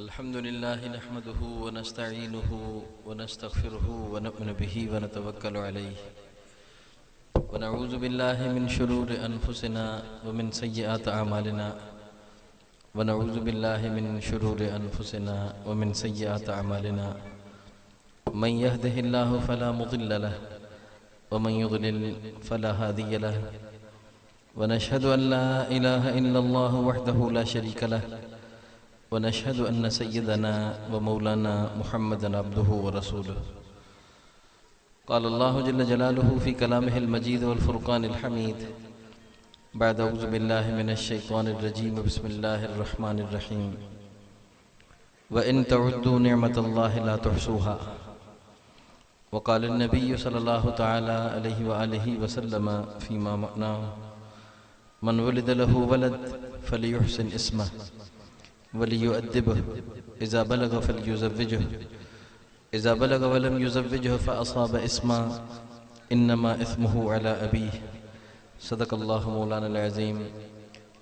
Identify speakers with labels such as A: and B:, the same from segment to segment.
A: अल्हम्दुलिल्लाह नहमदुहु व नस्तईनुहु व नस्तगफिरुहु व नु'मिनु बिही व नतवक्कलु अलैहि व नऊज़ु बिल्लाहि मिन शुरूरि अनफुसिना व मिन सय्यिआति अमालिना व नऊज़ु बिल्लाहि मिन शुरूरि अनफुसिना व मिन सय्यिआति अमालिना मन यहदिहिल्लाहु फला मुदिल्ल लहु व मन युद्लिल फला हादिय लहु व नशहदु अन ला इलाहा इल्लल्लाहु वहदहु ला शरीका लहु व नशहदु अन्न सय्यदना व मौलाना मुहम्मदन अब्दुहु व रसूलुहु क़ाल अल्लाहु जल्ल जलालुहु फ़ी कलामिहिल मजीद वल फ़ुरक़ानिल हमीद बाद अऊज़ु बिल्लाहि मिनश शैतानिर रजीम बिस्मिल्लाहिर रहमानिर रहीम व इन तउद्दू निअमतल्लाहि ला तुहसूहा व क़ाल अन्नबिय्यु सल्लल्लाहु तआला अलैहि व आलिहि व सल्लम फ़ीमा मअनाहु मन वुलिद लहु वलद फलियुहसिन इस्महु वलियुअद्दिबहु इज़ा बलग फलियुज़व्विजुहु इज़ा बलग वलम युज़व्विजुहु फ़असाब इस्मा इन्नमा इस्मुहु अला अबीह सदक़ल्लाहु मौलाना अज़ीम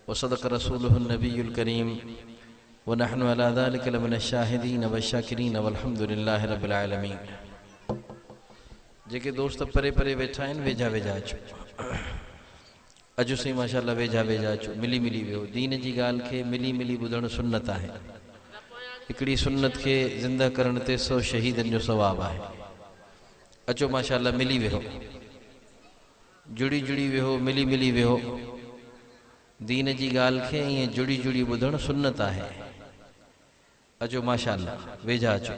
A: व सदक़ रसूलुहु नबियुल करीम व नहनु अला ज़ालिका लमिनश शाहिदीन व शाकिरीन वल्हम्दुलिल्लाहि रब्बिल आलमीन। जेके दोस्त परे परे वेठा आहिनि वेझा वेझा अचो अॼु सही माशाअल्लाह वेझा वेझा अचो मिली मिली वियो। दीन जी ॻाल्हि खे मिली मिली ॿुधणु सुन्नत आहे। हिकिड़ी सुन्नत खे ज़िंदा करण ते 100 शहीदनि जो सवाब आहे। अचो माशाअल्लाह मिली वियो जुड़ी जुड़ी वियो मिली मिली वियो। दीन जी ॻाल्हि खे ईअं जुड़ी जुड़ी ॿुधणु सुन्नत आहे। अचो माशाअल्लाह वेझा अचो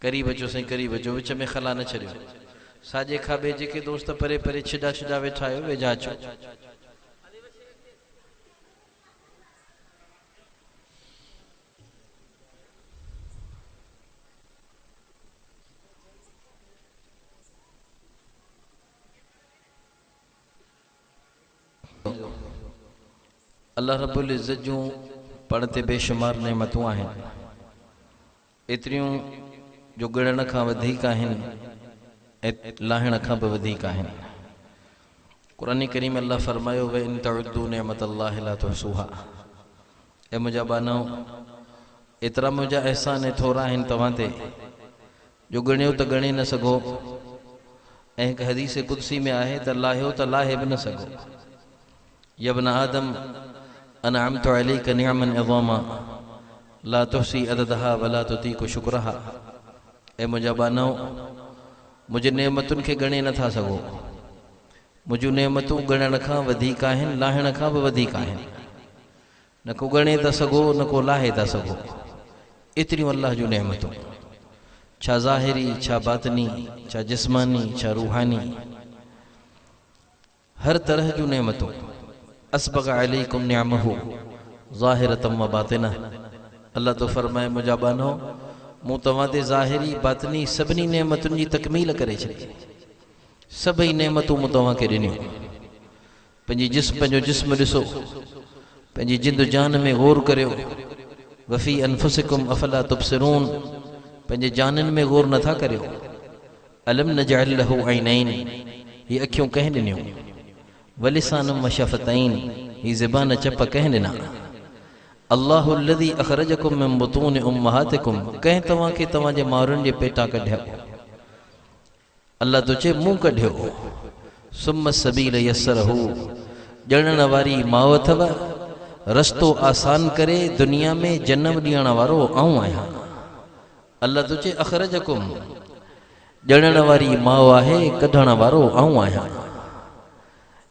A: करीब अचो साईं करीब अचो विच में खला न छॾियो। साॼे खाॿे जेके दोस्त परे परे छिॾा छिॾा वेठा आहियो वेझा अचो। अल्लाह रब्बुल इज़्ज़त जूं पाण ते बेशुमार नेमतूं आहिनि। एतिरियूं जो ॻणण खां वधीक आहिनि ऐं लाहिण खां बि वधीक आहिनि। क़ुरान करीम अल्लाह फरमायो व इन तउद्दू निअमतल्लाहि ला तुहसूहा। ऐं मुंहिंजा बानो एतिरा मुंहिंजा अहसान ऐं थोरा आहिनि तव्हां ते जो ॻणियो त ॻणे न सघो। ऐं हिकु हदीस कुदसी में आहे त लाहियो त लाहे बि न सघो। यब्न आदम अनअमतु अलैका निअमन अज़ीमा ला तुहसी अददहा वला तुतीकु शुक्रहा। ऐं मुंहिंजा बानो मुंहिंजी नेमतुनि खे ॻणे नथा सघो। मुंहिंजूं नेमतूं ॻणण खां वधीक आहिनि लाहिण खां बि वधीक आहिनि। न को ॻणे था सघो न को लाहे था सघो। एतिरियूं अल्लाह जूं नेमतूं छा ज़ाहिरी छा बातिनी छा जिस्मानी छा रूहानी हर तरह जूं नेमतूं। अस्बग़ अलैकुम निअमहु ज़ाहिरतम व बातिना। अल्लाह तो फरमाए मुंहिंजा बानो मूं तव्हां ते ज़ाहिरी बातिनी सभिनी नेमतुनि जी तकमील करे छॾी। सभई नेमतूं मूं तव्हांखे ॾिनियूं। पंहिंजो जिस्म ॾिसो पंहिंजी जिंद जान में गौर करियो। वफ़ी अनफुसिकुम अफला तुबसिरून। पंहिंजे जाननि में गौर नथा करियो। अलम नजअल लहू ऐनैन। ही अखियूं कंहिं ॾिनियूं। वलिसानम व शफ़तैन। ही ज़बान चप कंहिं ॾिना। अल्लाहु अल्लज़ी अख़रजकुम मिन बुतून उम्महातिकुम। कंहिं तव्हांखे तव्हांजे माउरुनि जे पेटां कढियो। अल्लाह तो चए मूं कढियो। सुम्म सबील यस्सरहू। ॼणण वारी माउ अथव रस्तो आसान करे दुनिया में जनम ॾियण वारो आऊं आहियां। अल्लाह तो चए अख़रजकुम ॼणण वारी माउ आहे कढण वारो आऊं आहियां।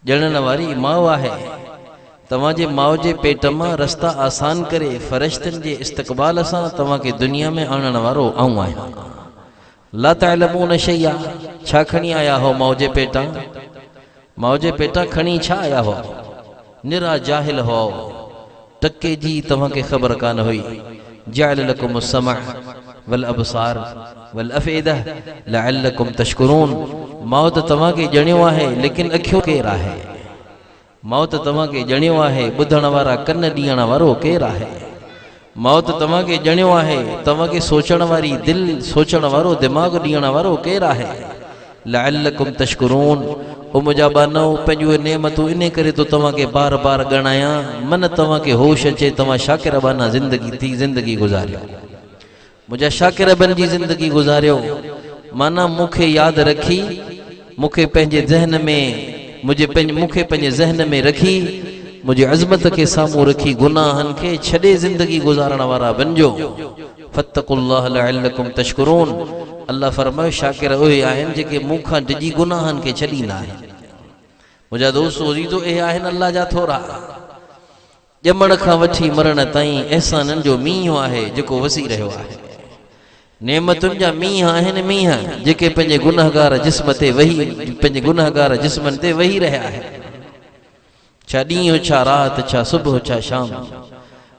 A: ॼणण वारी माउ आहे तव्हांजे माउ जे पेट मां रस्ता आसान करे फ़रिश्तनि जे इस्तक़बाल सां तव्हांखे दुनिया में आणण वारो आऊं आहियां। ला तअलमून शैया। छा खणी आया हो माउ जे पेटां? माउ जे पेटां खणी छा आया हो? निरा जाहिल हो। टके जी तव्हांखे ख़बर कान हुई। जअल लकुम अस्समअ वल अबसार वल अफ़इदा लअल्लकुम तशकुरून। मौत तव्हांखे ॼणियो आहे लेकिन अखियूं केरु आहे? मौत तव्हांखे ॼणियो आहे ॿुधण वारा कन ॾियण वारो केरु आहे? मौत तव्हांखे ॼणियो आहे तव्हांखे सोचण वारी दिलि सोचण वारो दिमाग़ ॾियण वारो केरु आहे? लअल्लकुम तशकुरून। ओ मुझा बानो पंहिंजूं नेमतूं इन करे तो तव्हांखे बार बार गणाया मन तव्हांखे होश अचे तव्हां शाकिर बाना ज़िंदगी गुज़ारियो मुझा शाकिर बनिजी ज़िंदगी गुज़ारियो माना मूंखे यादि रखी मूंखे पंहिंजे ज़हन में मूंखे पंहिंजे ज़हन में रखी मुझे अज़मत के सामूं रखी गुनाहन के छड़े ज़िंदगी गुज़ारण वारा बनिजो फत्तकुल्लाह लअल्लकुम तशकुरून अल्लाह फरमायो शाकिर उहे आहिनि जेके मूंखां डिजी गुनाहन के छॾींदा आहिनि मुझा दोस्त अज़ीज़ो इहे आहिनि अल्लाह जा थोरा ॼमण खां वठी मरण ताईं एहसाननि जो मींहुं आहे जेको वसी रहियो आहे नेमतुनि जा मींहं आहिनि मींहं जेके पंहिंजे गुनहगार जिस्म ते वही पंहिंजे गुनहगार जिस्मनि ते वही रहिया आहिनि छा ॾींहुं छा राति छा सुबुह छा शाम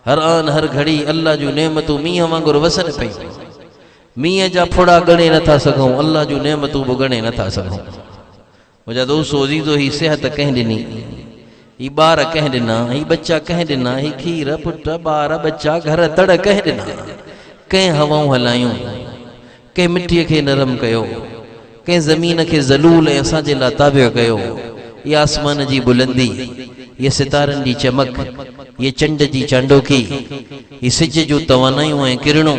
A: हर आन हर घड़ी अल्लाह जूं नेमतूं मींहं वांगुरु वसनि पयूं मींहं जा फुड़ा गणे नथा सघूं अल्लाह जूं नेमतूं बि गणे नथा सघूं मुंहिंजा दोस्तो अज़ीज़ो ही सिहत कंहिं ॾिनी ही ॿार कंहिं ॾिना ही बच्चा कंहिं ॾिना ही खीर पुट ॿार बच्चा घर तड़ कंहिं ॾिना कंहिं हवाऊं हलायूं कंहिं मिटीअ खे नरम कयो कंहिं ज़मीन खे ज़लूल ऐं असांजे लाइ ताबिअ कयो ये आसमान जी बुलंदी ये सितारन जी चमक ये चंड जी चांडोकी ये सिज जो तवानायूं ऐं किरणूं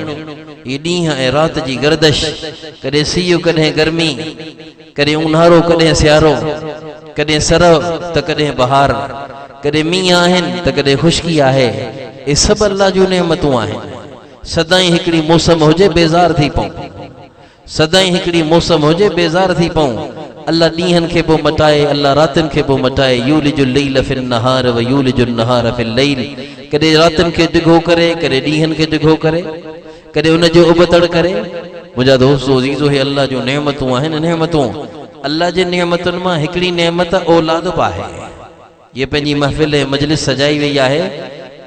A: ये ॾींहं ऐं रात जी गर्दश कॾहिं सीउ कॾहिं गर्मी कॾहिं ऊन्हारो कॾहिं सियारो कॾहिं सरव त कॾहिं बहार कॾहिं मींहं आहिनि त कॾहिं खुशकी आहे ये सभु अल्लाह जूं नेमतूं आहिनि सदाईं हिकिड़ी मौसम हुजे बेज़ार थी पऊं सदाईं हिकिड़ी मौसम हुजे बेज़ार थी पऊं अल्लाह ॾींहंनि खे पोइ मटाए अल्लाह रातिनि खे पोइ मटाए यूलिजुल लैल फिन नहार व यूलिजुन नहार फिल लैल कॾहिं रातिनि खे डिघो करे कॾहिं ॾींहंनि खे डिघो करे कॾहिं उन जो उबतड़ करे मुंहिंजा दोस्तो अज़ीज़ो हे अल्लाह जूं नेमतूं आहिनि नेमतूं अल्लाह जे नेमतुनि मां हिकिड़ी नेमत औलाद बि आहे ये पंहिंजी महफ़िल ऐं मजलिस सजाई वई आहे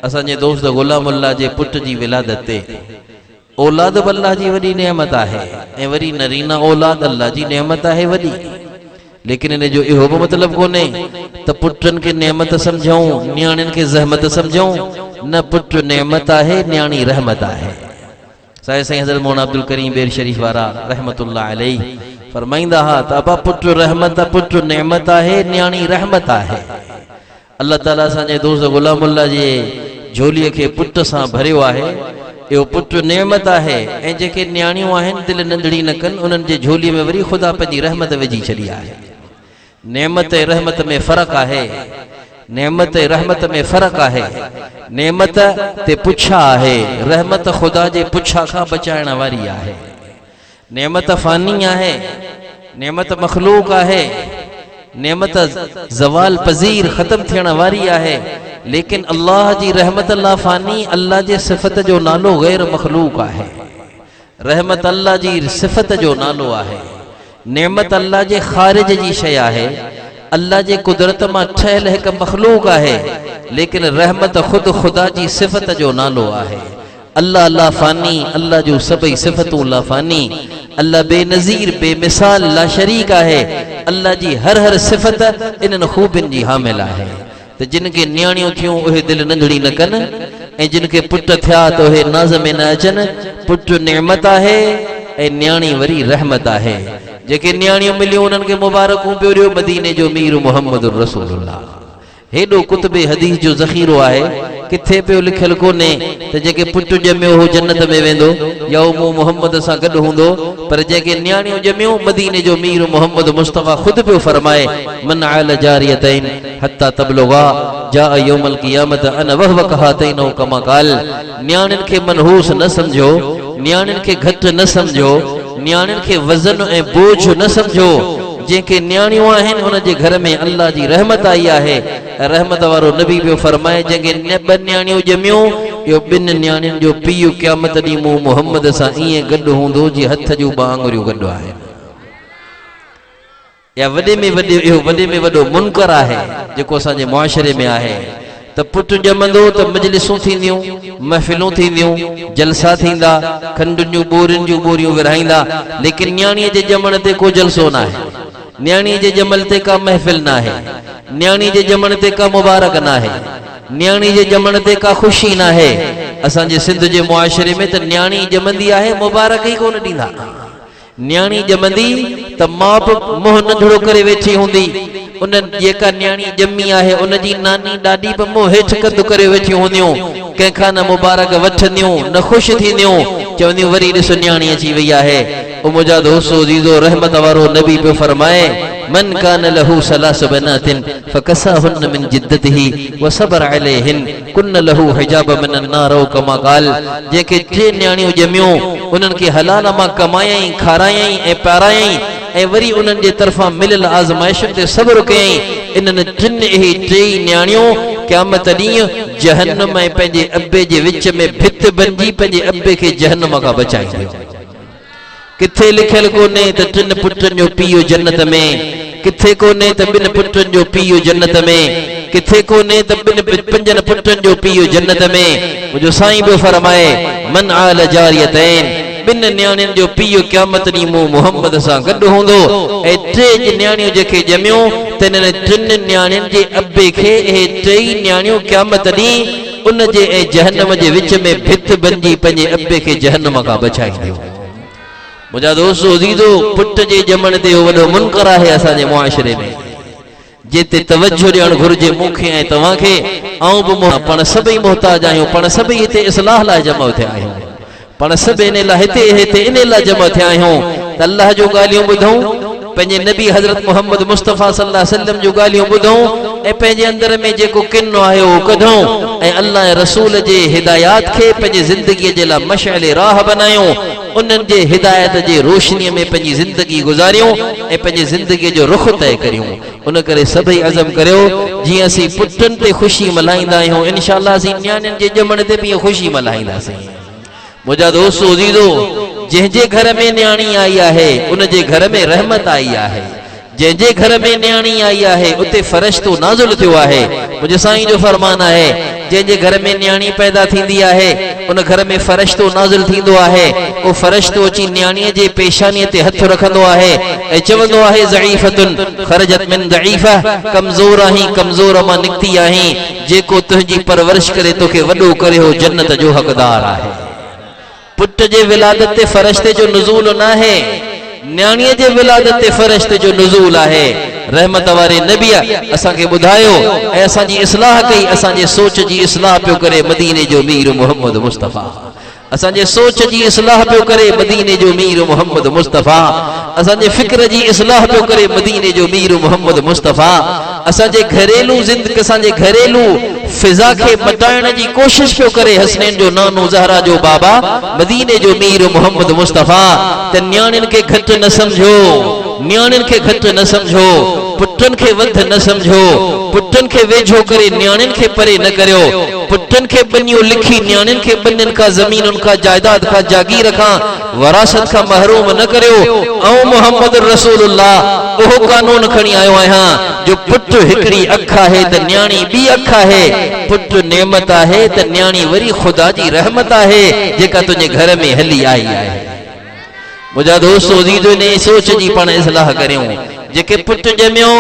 A: असांजे दोस्त ग़ुलाम अल्लाह जे पुट जी विलादत ते औलाद बि अल्लाह जी वॾी नेमत आहे ऐं वरी नरीना औलाद अल्लाह जी नेमत आहे वॾी लेकिन इन जो इहो बि मतिलबु कोन्हे त पुटनि खे नेमत सम्झूं न्याणियुनि खे ज़हमत सम्झूं न पुट नेमत आहे न्याणी रहमत आहे साईं हज़रत मौलाना अब्दुल करीम बेर शरीफ वारा रहमतुल्लाह अलैहि फरमाईंदा हा त अबा पुट रहमत पुट नेमत आहे न्याणी रहमत आहे अल्लाह ताला असांजे दोस्त ग़ुलाम अल्लाह जे झोलीअ खे पुट सां भरियो आहे इहो पुट नेमत आहे ऐं जेके न्याणियूं आहिनि दिलि नंढड़ी न कनि उन्हनि जे झोलीअ में वरी ख़ुदा पंहिंजी रहमत विझी छॾी आहे नेमत ऐं रहमत में फ़र्क़ु आहे नेमत ऐं रहमत में फ़र्क़ु आहे नेमत ते पुछा आहे रहमत ख़ुदा जे पुछा खां बचाइण वारी आहे नेमत फ़ानी आहे नेमत मख़लूक आहे नेमत ज़वाल पज़ीर ख़त्म थियण वारी आहे लेकिन अल्लाह जी रहमत अल्लाह फ़ानी अल्लाह जे सिफ़त जो नालो गैर मख़लूक आहे रहमत अल्लाह जी सिफ़त जो नालो आहे नेमत अल्लाह जे ख़ारिज जी शइ आहे अल्लाह जे कुदरत मां ठहियल हिकु मख़लूक आहे लेकिन रहमत ख़ुदि ख़ुदा जी सिफ़त जो नालो आहे अल्लाह ला फ़ानी अल्लाह जो सभई सिफ़तूं ला फ़ानी अल्लाह बेनज़ीर बेमिसाल ला शरीक आहे अल्लाह जी हर सिफ़त इन्हनि खूबियुनि जी हामिल आहे त जिन खे न्याणियूं थियूं उहे दिलि नंढड़ी न कनि ऐं जिन खे पुट थिया त उहे नाज़ में न अचनि पुट नेमत आहे ऐं न्याणी वरी रहमत आहे जेके न्याणियूं मिलियूं उन्हनि खे मुबारकूं पियो ॾियो मदीने जो मीर मुहम्मद रसूलुल्लाह हेॾो कुतुबे हदीस जो ज़ख़ीरो आहे किथे पियो लिखियल कोन्हे त जेके पुट ॼमियो हो जन्नत में वेंदो या उहो मुहम्मद सां गॾु हूंदो पर जेके न्याणियूं ॼमियूं मदीने जो मीर मुहम्मद मुस्तफ़ा ख़ुदि पियो फरमाए मन आल जारियतैन हत्ता तबलुगा जा यौमल क़ियामत अन वहव कहातैन कमा क़ाल न्याणियुनि खे मनहूस न सम्झो न्याणियुनि खे घटि न सम्झो न्याणियुनि खे वज़न ऐं बोझ न सम्झो जेके न्याणियूं आहिनि उन जे घर में अल्लाह जी रहमत आई आहे रहमत वारो नबी पियो फरमाए जेके ॿ न्याणियूं ॼमियूं इहो ॿिनि न्याणियुनि जो पीउ क़यामत ॾींहुं मूं मुहम्मद सां ईअं गॾु हूंदो जीअं हथ जूं ॿ आङुरियूं गॾु आहिनि या वॾे में वॾो मुनकर आहे जेको असांजे मुआशरे में आहे त पुट ॼमंदो त मजलिसूं थींदियूं महफ़िलूं थींदियूं जलसा थींदा खंडुनि जूं बोरियुनि जूं बोरियूं विरहाईंदा लेकिन न्याणीअ जे ॼमण ते को जलसो न आहे न्याणीअ जे ॼमल ते का महफ़िल न आहे न्याणी जे ॼमण ते का मुबारक न आहे न्याणी जे ॼमण ते का ख़ुशी न आहे असांजे सिंध जे मुआशरे में त न्याणी ॼमंदी आहे मुबारक ई कोन ॾींदा न्याणी ॼमंदी त माउ बि मुंहुं नंढड़ो करे वेठी हूंदी उन्हनि जेका न्याणी ॼमी आहे उन जी नानी ॾाढी बि मूं हेठि कदु करे वेठियूं हूंदियूं, कंहिंखां न मुबारक वठंदियूं न ख़ुशि थींदियूं, चवंदियूं वरी ॾिसो न्याणी अची वई आहे। ओ मुंहिंजा दोस्तो जीज़ो रहमत वारो नबी पियो फरमाए मन कान लहू सलास बनातिन फकसाहुन मिन जिद्दतिही व सबर अलैहिन कुन लहू हिजाब मिन अन्नार कमा क़ाल। जेके टे न्याणियूं ॼमियूं उन्हनि खे हलाल मां कमायई खारायई ऐं पारायई ऐं वरी उन्हनि जे तरफ़ां मिलियल आज़माइशुनि ते सब्र कयई। इन्हनि टिनि इहे टे न्याणियूं क़यामत ॾींहुं जहन्नम ऐं पंहिंजे अब्बे जे विच में भित बणिजी पंहिंजे अब्बे खे जहन्नम खां बचाईंदियूं। किथे लिखियल कोन्हे त टिनि पुटनि जो पीउ जन्नत में, किथे कोन्हे त ॿिनि पुटनि जो पीउ जन्नत में, किथे कोन्हे त पंजनि पुटनि जो पीउ जन्नत में। मुंहिंजो साईं बि फरमाए मन आल जारियतैन, ॿिनि न्याणियुनि जो पीउ क़यामत ॾींहुं मूं मुहम्मद सां गॾु हूंदो। ऐं टे न्याणियूं जेके ॼमियूं त इन्हनि टिनि न्याणियुनि जे अब्बे खे इहे टई न्याणियूं क़यामत ॾींहुं उन जे ऐं जहन्नम जे विच में भित बणिजी पंहिंजे अब्बे खे जहन्नम खां बचाईंदियूं। मुंहिंजा दोस्तो अज़ीज़ो पुट जे ॼमण ते वॾो मुनकर आहे असांजे मुआशरे में, जिते तवज्जो ॾियणु घुर्जे मूंखे ऐं तव्हांखे। ऐं बि पाण सभई मोहताज आहियूं, पाण सभई हिते इस्लाह लाइ जमा थिया आहियूं, पाण सभु इन लाइ हिते इन लाइ जमा थिया आहियूं त अल्लाह जो ॻाल्हियूं ॿुधूं, पंहिंजे नबी हज़रत मोहम्मद मुस्तफ़ा सल्लल्लाहु अलैहि वसल्लम जूं ॻाल्हियूं ॿुधूं ऐं पंहिंजे अंदर में जेको किनो आहे उहो कढूं ऐं अल्लाह रसूल जे हिदायत खे पंहिंजी ज़िंदगीअ जे लाइ मशाइल राह बनायूं। उन्हनि जे हिदायत जे रोशनीअ में पंहिंजी ज़िंदगी गुज़ारियूं ऐं पंहिंजी ज़िंदगीअ जो रुख़ तय करियूं। उन करे सभई अज़म करियो जीअं असीं पुटनि ते ख़ुशी मल्हाईंदा आहियूं, इंशाअल्लाह असीं न्याणियुनि जे ॼमण ते बि ख़ुशी मल्हाईंदासीं। मुंहिंजा दोस्तो अज़ीज़ो, जंहिंजे घर में न्याणी आई आहे उन जे घर में रहमत आई आहे, जंहिंजे घर में न्याणी आई आहे उते फरिश्तो नाज़िल थियो आहे। मुंहिंजे साईं जो फरमान आहे जंहिंजे घर में न्याणी पैदा थींदी आहे उन घर में फरिश्तो नाज़िल थींदो आहे। उहो फरिश्तो अची न्याणीअ जे पेशानीअ ते हथ रखंदो आहे ऐं चवंदो आहे ज़ईफ़तुन ख़रजत मिन ज़ईफ़ा, कमज़ोर आहीं कमज़ोर मां निकिती आहीं, जेको तुंहिंजी परवरिश करे तोखे वॾो करे हो जन्नत जो हक़दार आहे। पुट जे विलादत ते फरिश्ते जो नुज़ूल न आहे, न्याणीअ जे विलादत ते फरिश्ते जो नुज़ूल आहे। रहमत वारे नबी असांखे ॿुधायो ऐं असांजी इस्लाह कई, असांजे सोच जी इस्लाह पियो करे मदीने जो मीर मोहम्मद मुस्तफ़ा, असांजे सोच जी इस्लाह पियो करे मदीने जो मीर मोहम्मद मुस्तफ़ा, असांजे फिक्र जी इस्लाह पियो करे मदीने जो मीर मोहम्मद मुस्तफ़ा, असांजे घरेलू ज़िंदगी असांजे घरेलू फिज़ा खे मटाइण जी कोशिश पियो करे हसनैन जो नानो ज़हरा जो बाबा मदीने जो मीर मोहम्मद मुस्तफ़ा। त न्याणियुनि खे घटि न समझो, न्याणियुनि खे घटि न समझो, पुटनि खे वधि न समझो, पुटनि खे वेझो करे न्याणियुनि खे परे न करियो, पुटनि खे बनियूं लिखी न्याणियुनि खे बनियुनि खां ज़मीनुनि खां जायदाद खां जागीर खां वरासत खां महरूम न करियो। ऐं मोहम्मद रसूलुल्लाह उहो कानून खणी आयो आहियां जो पुट हिकिड़ी अख आहे त न्याणी ॿी अख आहे, पुट नेमत आहे त न्याणी वरी ख़ुदा जी रहमत आहे जेका तुंहिंजे घर में हली आई आहे। मुंहिंजा दोस्तो अज़ीज़ो इन सोच जी पाण इस्लाह करियूं। जेके पुट ॼमियो,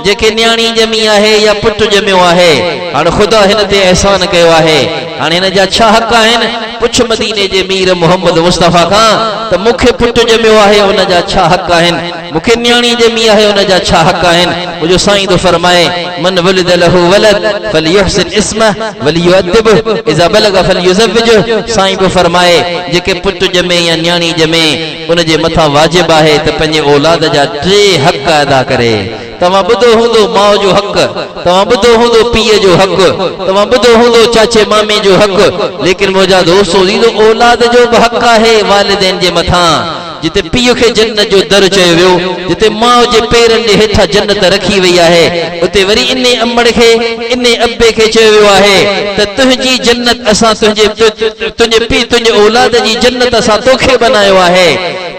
A: जेके न्याणी ॼमी आहे या पुट ॼमियो आहे, हाणे ख़ुदा हिन ते अहसान कयो आहे, हाणे हिन जा छा हक़ आहिनि? पुछ मदीने जे मीर मोहम्मद मुस्तफ़ा खां त मूंखे पुट ॼमियो आहे उन जा छा हक़ आहिनि, मूंखे न्याणी ॼमी आहे उन जा छा हक़ आहिनि। मुंहिंजो साईं तो फरमाए मन वलिद लहू वलद फलयुहसिन इस्मह वलियुअद्दिबहु इज़ा बलग फलयुज़व्विजहु। साईं पियो फरमाए जेके पुट ॼमे या न्याणी ॼमे उन जे मथां वाजिब आहे त पंहिंजे औलाद जा टे हक़ अदा करे। तव्हां ॿुधो हूंदो माउ जो हक़, तव्हां ॿुधो हूंदो पीउ जो हक़, तव्हां ॿुधो हूंदो चाचे मामे जो हक़, लेकिन मुंहिंजा दोस्तो औलाद जो बि हक़ आहे वालिदैन जे मथां। जिते पीउ खे जन्नत जो दर चयो वियो, जिते माउ जे पेरनि जे हेठां जन्नत रखी वई आहे, उते वरी इन अमड़ खे इन अब्बे खे चयो वियो आहे त तुंहिंजी जन्नत असां तुंहिंजे पीउ तुंहिंजे औलाद जी जन्नत असां तोखे बनायो आहे,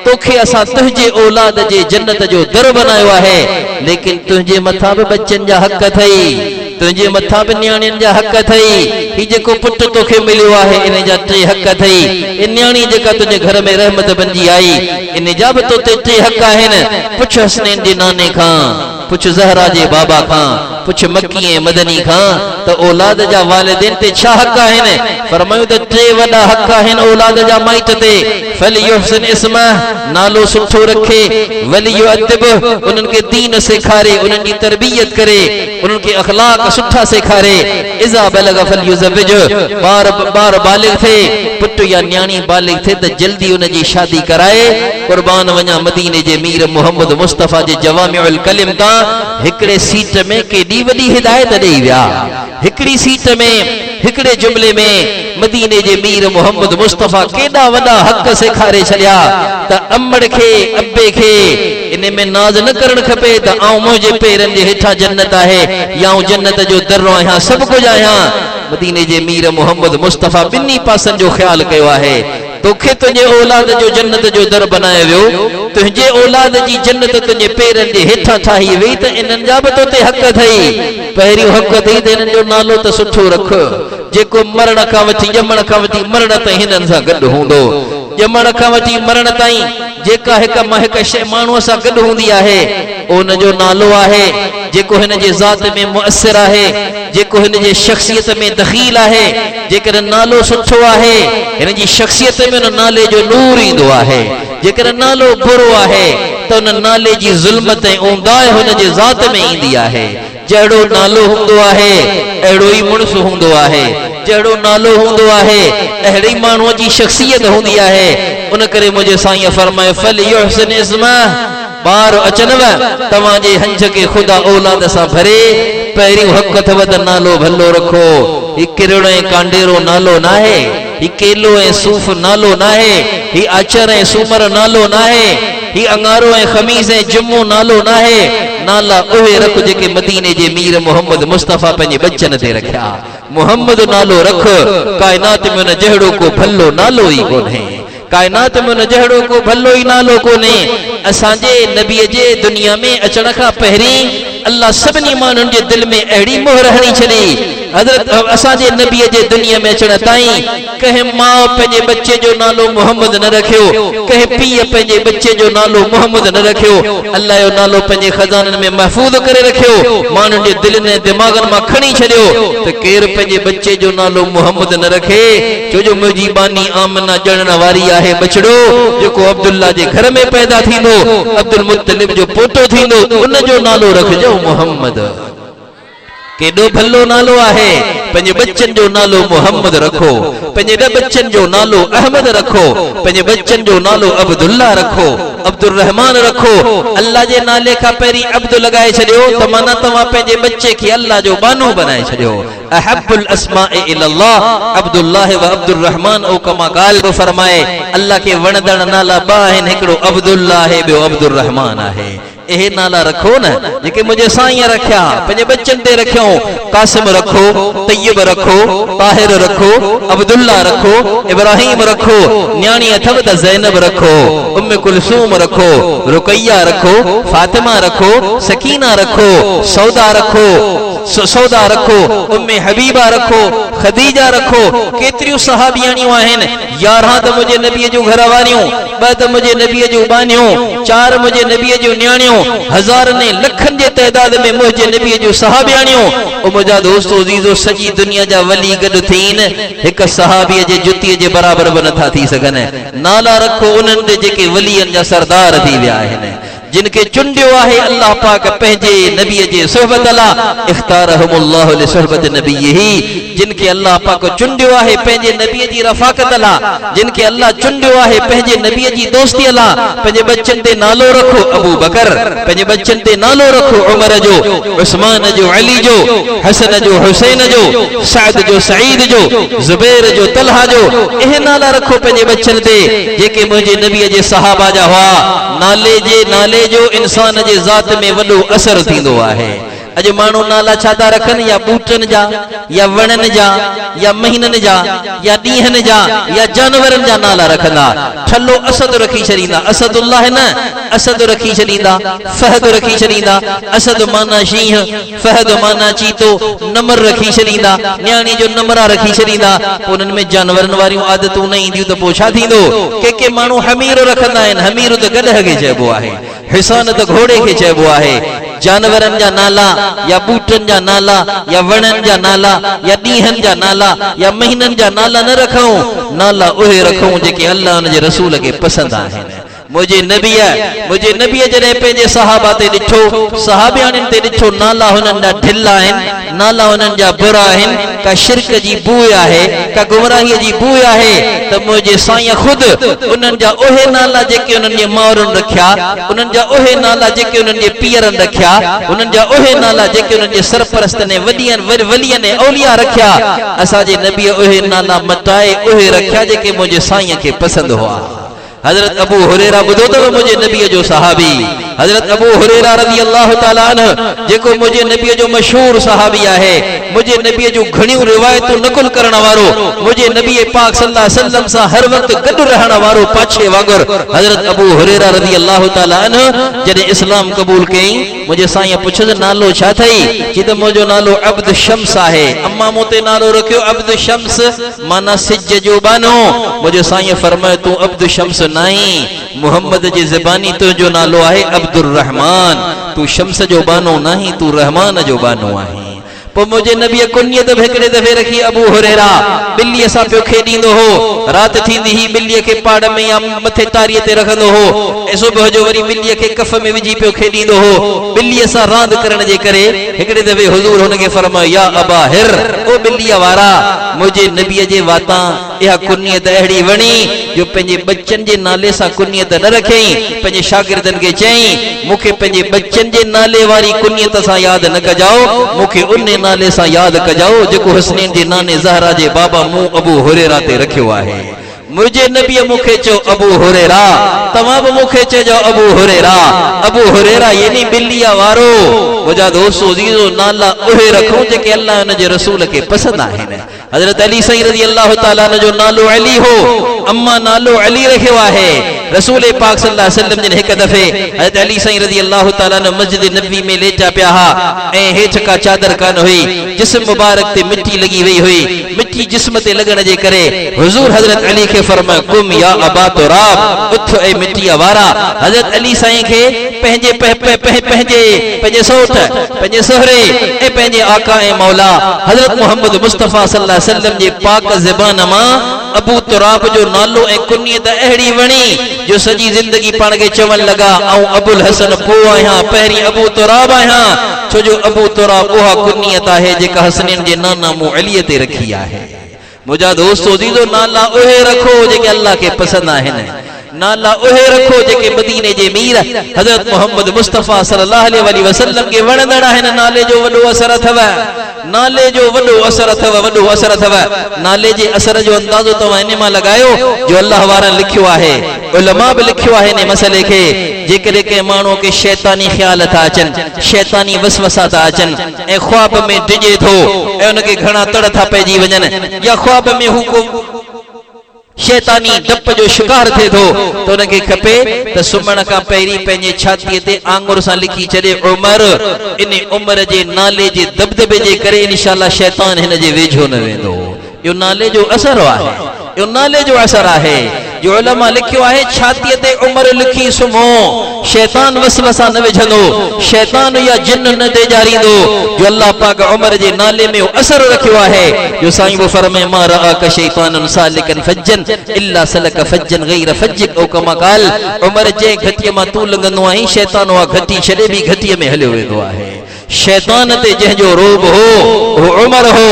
A: तोखे असां तुंहिंजे औलाद जे जन्नत जो दर बनायो आहे। लेकिन तुंहिंजे मथां बि बच्चनि जा हक़ अथई, तुंहिंजे मथां बि न्याणियुनि जा हक़ अथई। ही जेको पुट तोखे मिलियो आहे इन जा टे हक़ अथई। इन न्याणी जेका तुंहिंजे घर में रहमत बणिजी आई इन जा बि तो ते टे हक़ आहिनि। पुछ हसनैन जे नाने खां पुछ ज़हरा जे बाबा खां, पुछ मक्की मदनी खां त औलाद जा वालिदैन ते छा हक़ आहिनि। फरमायो त टे वॾा हक़ आहिनि औलाद जा माइट ते। फल युहसिन इस्मा, नालो सुठो रखे। वल युअद्दिब, उन्हनि खे दीन सेखारे, उन्हनि जी तरबियत करे, उन्हनि खे अखलाक सुठा सेखारे। इज़ा बलग फल युज़विज, बार बालिग थे, पुट या न्याणी बालिग थे त जल्दी उन जी शादी कराए। कुर्बान वञा मदीने जे मीर मोहम्मद मुस्तफ़ा जे जवामिउल कलिम तां हिकड़े सीट में केॾी वॾी हिदायत ॾेई विया। हिकड़ी सीट में, हिकड़े जुमले में मदीने जे मीर मोहम्मद मुस्तफ़ा केॾा वॾा हक़ सेखारे छॾिया त अम्मड़ खे, अब्बे खे इन में नाज़ न करण खपे त आऊं मुंहिंजे पेरनि जे हेठां जन्नत आहे या आऊं जन्नत जो दर्रो आहियां, सभु कुझु आहियां। मदीने जे मीर मोहम्मद मुस्तफ़ा ॿिन्ही पासनि जो ख्याल कयो आहे। तोखे तुंहिंजे औलाद जो जन्नत जो दर बनायो वियो, तुंहिंजे औलाद जी जन्नत तुंहिंजे पेरनि जे हेठां ठाही वई त इन्हनि जा बि तो ते हक़ अथई। पहिरियों हक़ अथई त इन्हनि जो नालो त सुठो रख। जेको मरण खां वठी, ॼमण खां वठी मरण ताईं हिननि सां गॾु हूंदो, ॼमण खां वठी मरण ताईं जेका हिक शइ माण्हूअ सां गॾु हूंदी आहे उन जो नालो आहे। जेको हिन जे ज़ात में मुअस्सिर आहे, जेको हिन जे शख्सियत में दखील आहे, जेकर नालो सुठो आहे हिन जी शख्सियत में उन नाले जो नूर ईंदो आहे। जेकर नालो बुरो आहे त उन नाले जी ज़ुल्मत ऐं ओंदाह हुन जे ज़ात में ईंदी आहे। जहिड़ो नालो हूंदो आहे अहिड़ो ई मुड़ुसु हूंदो आहे। जहिड़ो नालो हूंदो आहे अहिड़ी माण्हूअ जी शख्सियत हूंदी आहे। उन करे मुंहिंजे साईं फरमाए फल युहसिन इस्मा, ॿार अचनव तव्हांजे हंज के ख़ुदा औलाद सां भरे। पहिरियों हक़ अथव त नालो भलो रखो। ही किरड़ ऐं कांडेरो नालो न आहे, ही केलो ऐं सूफ़ नालो न आहे, ही आचर ऐं सूमर नालो न आहे, ही अंगारो ऐं खमीस ऐं जुम्मो नालो न आहे। नाला उहे रख जेके मदीने जे मीर मोहम्मद मुस्तफ़ा पंहिंजे बच्चन ते रखिया। मोहम्मद नालो रख। कायनात में उन जहिड़ो को भलो नालो ई कोन्हे। कायनात में उन जहिड़ो को भलो ई नालो कोन्हे। असांजे नबीअ जे दुनिया में अचण खां पहिरीं अल्लाह सभिनी माण्हुनि जे दिल में अहिड़ी मोहर हणी छॾी। हज़रत असांजे नबीअ जे दुनिया में अचण ताईं कंहिं माउ पंहिंजे बच्चे जो नालो मोहम्मद न रखियो, कंहिं पीउ पंहिंजे बच्चे जो नालो मोहम्मद न रखियो। अल्लाह जो नालो पंहिंजे खज़ाननि में महफ़ूज़ करे रखियो। माण्हुनि जे दिलनि ऐं दिमाग़नि मां खणी छॾियो त केरु पंहिंजे बच्चे जो नालो मोहम्मद न रखे। छो जो मुंहिंजी बानी आमना ॼणण वारी आहे बछड़ो जेको अब्दुल्ला जे घर में पैदा थींदो, अब्दुल मुत्तलिब जो पोटो थींदो, उन जो नालो रखिजो मोहम्मद। केॾो भलो नालो आहे। पंहिंजे बच्चन जो नालो मोहम्मद रखो, पंहिंजे बच्चन जो नालो अहमद रखो, पंहिंजे बच्चन जो नालो अब्दुल्ला रखो, अब्दुल रहमान रखो। अल्लाह जे नाले खां पहिरीं अब्दु लगाए छॾियो त माना तव्हां पंहिंजे बच्चे खे अल्लाह जो बानो बनाए छॾियो। अहब्बुल अस्माए इलल्लाह अब्दुल्लाह व अब्दुल रहमान ओ कमा क़ाल फरमाए। अल्लाह के वणदड़ नाला ॿ आहिनि, हिकिड़ो अब्दुल्लाह आहे, ॿियो अब्दुल रहमान आहे। इहे नाला रखो न जेके मुंहिंजे साईं रखिया, पंहिंजे बच्चन ते रखियो। कासिम रखो, तय्यब रखो, ताहिर रखो, अब्दुल्ला रखो, इब्राहिम रखो। न्याणी अथव त ज़ैनब रखो, उम्मे कुलसूम रखो, रुकैया रखो, फातिमा रखो, सकीना रखो, सौदा रखो, सौदा रखो, उम्मे हबीबा रखो, खदीजा रखो। केतिरियूं सहाबियाणियूं आहिनि। 11 त मुंहिंजे नबीअ जूं घर वारियूं, 2 त मुंहिंजे नबीअ जूं बानियूं, 4 मुंहिंजे नबीअ जूं न्याणियूं, हज़ारनि लखनि जे तइदाद में मुंहिंजे नबीअ जूं सहाबियाणियूं। ओ मुंहिंजा दोस्तो अज़ीज़ो, सॼी दुनिया जा वली गॾु थियनि हिक सहाबीअ जे जुतीअ जे बराबर बि नथा थी सघनि। नाला रखो उन्हनि ते जेके वलीअनि जा सरदार थी विया आहिनि, जिनके चुंडियो आहे अल्लाह पाक पंहिंजे नबीअ जे सुहबत ला। इख्तारहुमुल्लाहु लिसुहबत नबीही, जिनके अल्लाह पाक चुंडियो आहे पंहिंजे नबीअ जी रफ़ाकत ला, जिनके अल्लाह चुंडियो आहे पंहिंजे नबीअ जी दोस्तीअ ला। पंहिंजे बच्चन ते नालो रखो अबू बकर, पंहिंजे बच्चन ते नालो रखो उमर जो, उस्मान जो, अली जो, हसन जो, हुसैन जो, सअद जो, सईद जो, ज़ुबैर जो, तलहा जो। इहे नाला रखो पंहिंजे बच्चन ते जेके मुंहिंजे नबीअ जे सहाबा जा हुआ। नाले जो इंसान जे ज़ात में वॾो असर थींदो आहे। अॼु माण्हू नाला छा था रखनि, या बूटनि जा, या वणनि जा, या महीननि जा, या ॾींहंनि जा, या जानवरनि जा नाला रखंदा। ठल्लो असद रखी छॾींदा, असदुल्लाह न, असद रखी छॾींदा, फहद रखी छॾींदा। असद माना शींहं, फहद माना चीतो, नमर रखी छॾींदा, न्याणी जो नमरा रखी छॾींदा। पोइ उन्हनि में जानवरनि वारियूं आदतूं न ईंदियूं त पोइ छा थींदो। के माण्हू हमीर रखंदा आहिनि, हमीर त गॾह खे चइबो आहे, हिसान त घोड़े खे चइबो आहे। जानवरनि जा नाला या बूटनि जा नाला या वणनि जा नाला या ॾींहंनि जा नाला या महीननि जा नाला न रखूं, नाला उहे रखूं जेके अल्लाह उन जे रसूल खे पसंदि आहिनि। मुझे नबीअ जॾहिं पंहिंजे सहाबा ते ॾिठो, सहाबियाणियुनि ते ॾिठो, नाला हुननि जा ढिल आहिनि, नाला हुननि जा बुरा आहिनि, का शिरक जी बूइ आहे, का गुमराहीअ जी बूइ आहे, त मुंहिंजे साईं ख़ुदि उन्हनि जा उहे नाला जेके उन्हनि जे माउरुनि रखिया, उन्हनि जा उहे नाला जेके उन्हनि जे पीरनि रखिया, उन्हनि जा उहे नाला जेके उन्हनि जे सरपरस्तनि वलियनि ऐं औलिया रखिया, असांजे नबीअ उहे नाला मटाए उहे रखिया जेके मुंहिंजे साईं खे पसंदि हुआ। हजरत अबू हुरैरा ॿुधो अथव मुंहिंजे नबीअ जो सहाबी, हजरत अबू हुरैरा रज़ी अल्लाह ताला अन्हु, जेको मुंहिंजे नबीअ जो मशहूर सहाबी आहे, मुंहिंजे नबीअ जो घणियूं रिवायतूं नकुल करण वारो, मुंहिंजे नबी पाक सल्लल्लाहु अलैहि वसल्लम सां हर वक़्तु गॾु रहण वारो पाछे वांगुरु हजरत अबू हुरैरा रज़ी अल्लाह ताला अन्हु जॾहिं इस्लाम क़बूल कयईं, मुंहिंजे साईं पुछियसि नालो छा अथई? चई त मुंहिंजो नालो अब्द शम्स आहे। अम्मा मूं ते नालो रखियो अब्द शम्स, माना सिज जो बानो। मुंहिंजे साईं फरमायो तूं अब्द शम्स नहीं, मोहम्मद जी ज़बानी तुझो नालो आहे अब्दुर रहमान, तू शम्स जो बानो नहीं, तू रहमान जो बानो आहे। पोइ मुंहिंजे नबीअ कुनियत बि हिकिड़े दफ़े रखी अबू हुरैरा, ॿिलीअ सां पियो खेॾींदो हो, राति थींदी ही ॿिलीअ खे पाड़ में या मथे तारीअ ते रखंदो हो, ऐं सुबुह जो वरी ॿिलीअ खे कफ में विझी पियो खेॾींदो हो। ॿिलीअ सां रांदि करण जे करे हिकिड़े दफ़े हुज़ूर हुनखे फरमायो या अबा हिर, ओ ॿिलीअ वारा, मुंहिंजे नबीअ जे वातां इहा कुनियत अहिड़ी वणी जो पंहिंजे बच्चनि जे नाले सां कुनियत न रखियईं, पंहिंजे शागिर्दनि खे चयईं मूंखे पंहिंजे बच्चनि जे नाले वारी कुनियत सां यादि न कजाओ, मूंखे उन नाले सां यादि कजाओ जेको हुसैन जे नाने ज़हरा जे बाबा मूं अबू हुरैरा ते रखियो आहे। मुझे नबी मुखे चो अबू हुरैरा, तमाम मुखे चो अबू हुरैरा। अबू हुरैरा यानी बिल्लिया वारो। मुझा दोस्तों अजीजो नाला उहे रखो जेके अल्लाह उन जे रसूल के पसंद आहिनि। हजरत अली सही रज़ी अल्लाह ताला जो नालो अली हो, अम्मा नालो अली रखियो आहे। रसूल पाक सल्लल्लाहु अलैहि वसल्लम जिन एक दफे हजरत अली सही रज़ी अल्लाह ताला ने मस्जिद नबवी में लेटा पिया हा ऐं हेठ का चादर कान हुई, जिस्म मुबारक ते मिट्टी लगी वई हुई। मिट्टी जिस्म ते लगण जे करे हुजूर हजरत अली के फरमाया कुम या अबा तुराब, उठ ए मिट्टी वारा। हजरत अली साईं के पंहिंजे पंहिंजे सौट पंहिंजे सोहरे ऐं पंहिंजे आका ऐं मौला हजरत मोहम्मद मुस्तफ़ा सल्लल्लाहु अलैहि वसल्लम जे पाक ज़बान मां अबू तुराब जो नालो ऐं कुनियत अहिड़ी वणी जो सॼी ज़िंदगी पाण खे चवण लॻा ऐं अबुल हसन पोइ आहियां, पहिरीं अबू तुराब आहियां, छो जो अबू तुराब उहा कुनियत आहे जेका हसनैन जे नाना मूं अलीअ ते रखी आहे। मुंहिंजा दोस्तो दीदो नाला उहे रखो जेके अल्लाह खे पसंदि आहिनि, नाला उहे रखो जेके मदीने जे मीर हजरत मोहम्मद मुस्तफ़ा सल्लल्लाहु अलैहि वसल्लम के वणंदड़ आहिनि। नाले जो वॾो असर अथव, नाले जो वॾो असर अथव, वॾो असर अथव। नाले जे असर जो अंदाज़ो तव्हां इन मां लॻायो जो अल्लाह वारनि लिखियो आहे, उलमा बि लिखियो आहे इन मसइले खे। जेकॾहिं कंहिं माण्हू खे शैतानी ख़्याल था अचनि, शैतानी वसवसा था अचनि ऐं ख्वाब में डिॼे थो ऐं उनखे घणा तड़ था पइजी वञनि, या ख्वाब में हू को शैतानी डप जो शिकार थे थो तो उनके खपे त सुम्हण खां पहिरीं पंहिंजे छातीअ ते आंगुर सां लिखी छॾे उमर। इन उमर जे नाले जे दबदबे जे करे इंशाअल्लाह शैतान हिन जे वेझो न वेंदो। इहो नाले जो असर आहे, इहो नाले जो असर आहे जो उलमा लिखियो आहे छातीअ ते उमर लिखी सुम्हो, शैतान वसवसा न विझंदो, शैतान या जिन न तेजारींदो। जो अल्लाह पाक उमर जे नाले में असर रखियो आहे जो साईं वो फरमाए मा रआक शैतान सालिकन फज्जन इल्ला सलक फज्जन गैर फज्जिक ओ कमा काल। उमर जे घटीअ मां तू लंघंदो आहीं, शैतान वा घटी छॾे बि घटीअ में हलियो वेंदो आहे। शैतान ते जंहिंजो रोब हो वो उमर हो।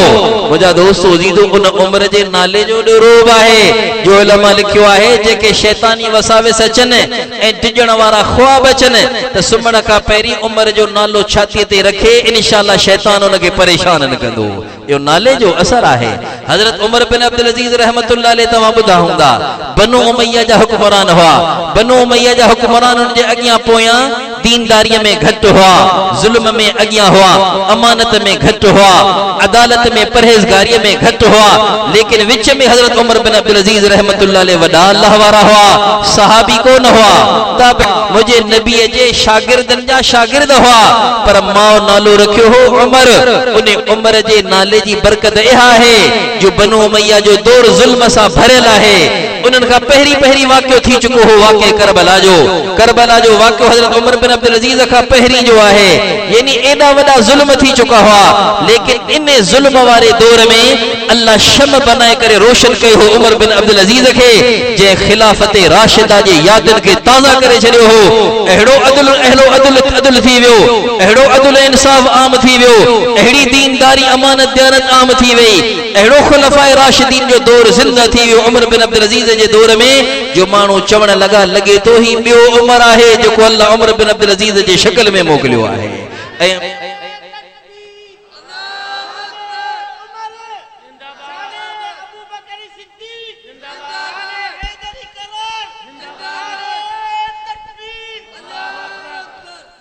A: मुंहिंजा दोस्तो अजीजो उन उमर जे नाले जो रोब आहे जो उलमा लिखियो आहे जेके शैतानी वसाविस अचनि ऐं डिॼण वारा ख्वाब अचनि त सुम्हण खां पहिरीं उमर जो नालो छातीअ ते रखे, इंशाअल्लाह शैतान उनखे परेशान न कंदो। इहो नाले जो असर आहे। हजरत उमर बिन अब्दुल अजीज रहमतुल्लाह अलैह तव्हां ॿुधा हूंदा, बनु उमैया जा हुक्मरान हुआ। बनु उमैया जा हुक्मरान उन जे अॻियां पोयां दीनदारीअ में घटि हुआ, ज़ुल्म में अॻियां हुआ, अमानत में घटि हुआ, अदालत में परहेज़गारीअ में घटि हुआ, लेकिन विच में हजरत उमर बिन अब्दुल अजीज रहमतुल्लाह अलैह वॾा अल्लाह वारा हुआ, सहाबी कोन हुआ, ताबे मुंहिंजे नबीअ जे शागिर्दनि जा शागिर्द हुआ, पर मां नालो रखियो हो उमर। उन उमर जे नाले जी बरकत इहा आहे जो बनु उमैया जो दौर ज़ुल्म सां भरियल आहे, उन्हनि खां पहिरीं पहिरीं वाक़ियो थी चुको हो वाक़े करबला जो वाक़ियो हज़रत उमर बिन अब्दुल अज़ीज़ खां पहिरीं जो आहे। यानी एॾा वॾा ज़ुल्म थी चुका हुआ, लेकिन इन ज़ुल्म वारे दौर में अल्लाह शम बनाए करे रोशन कयो हो उमर बिन अब्दुल अज़ीज़ खे, जंहिं खिलाफत राशिदा जे यादनि खे ताज़ा करे छॾियो हो। अहिड़ो अदल थी वियो, अहिड़ो अदल इंसाफ़ आम थी वियो, अहिड़ी दीनदारी अमानत दयानत आम थी वई, अहिड़ो खुलफाए राशिदीन जो दौर ज़िंदा थी वियो उमर बिन अब्दुल अज़ीज़ जे दौर में, जो माण्हू चवण लॻा लॻे तो ही ॿियो उमर आहे जेको अल्लाह उमर बिन अब्दुल अज़ीज़ जे शक्ल में मोकिलियो आहे।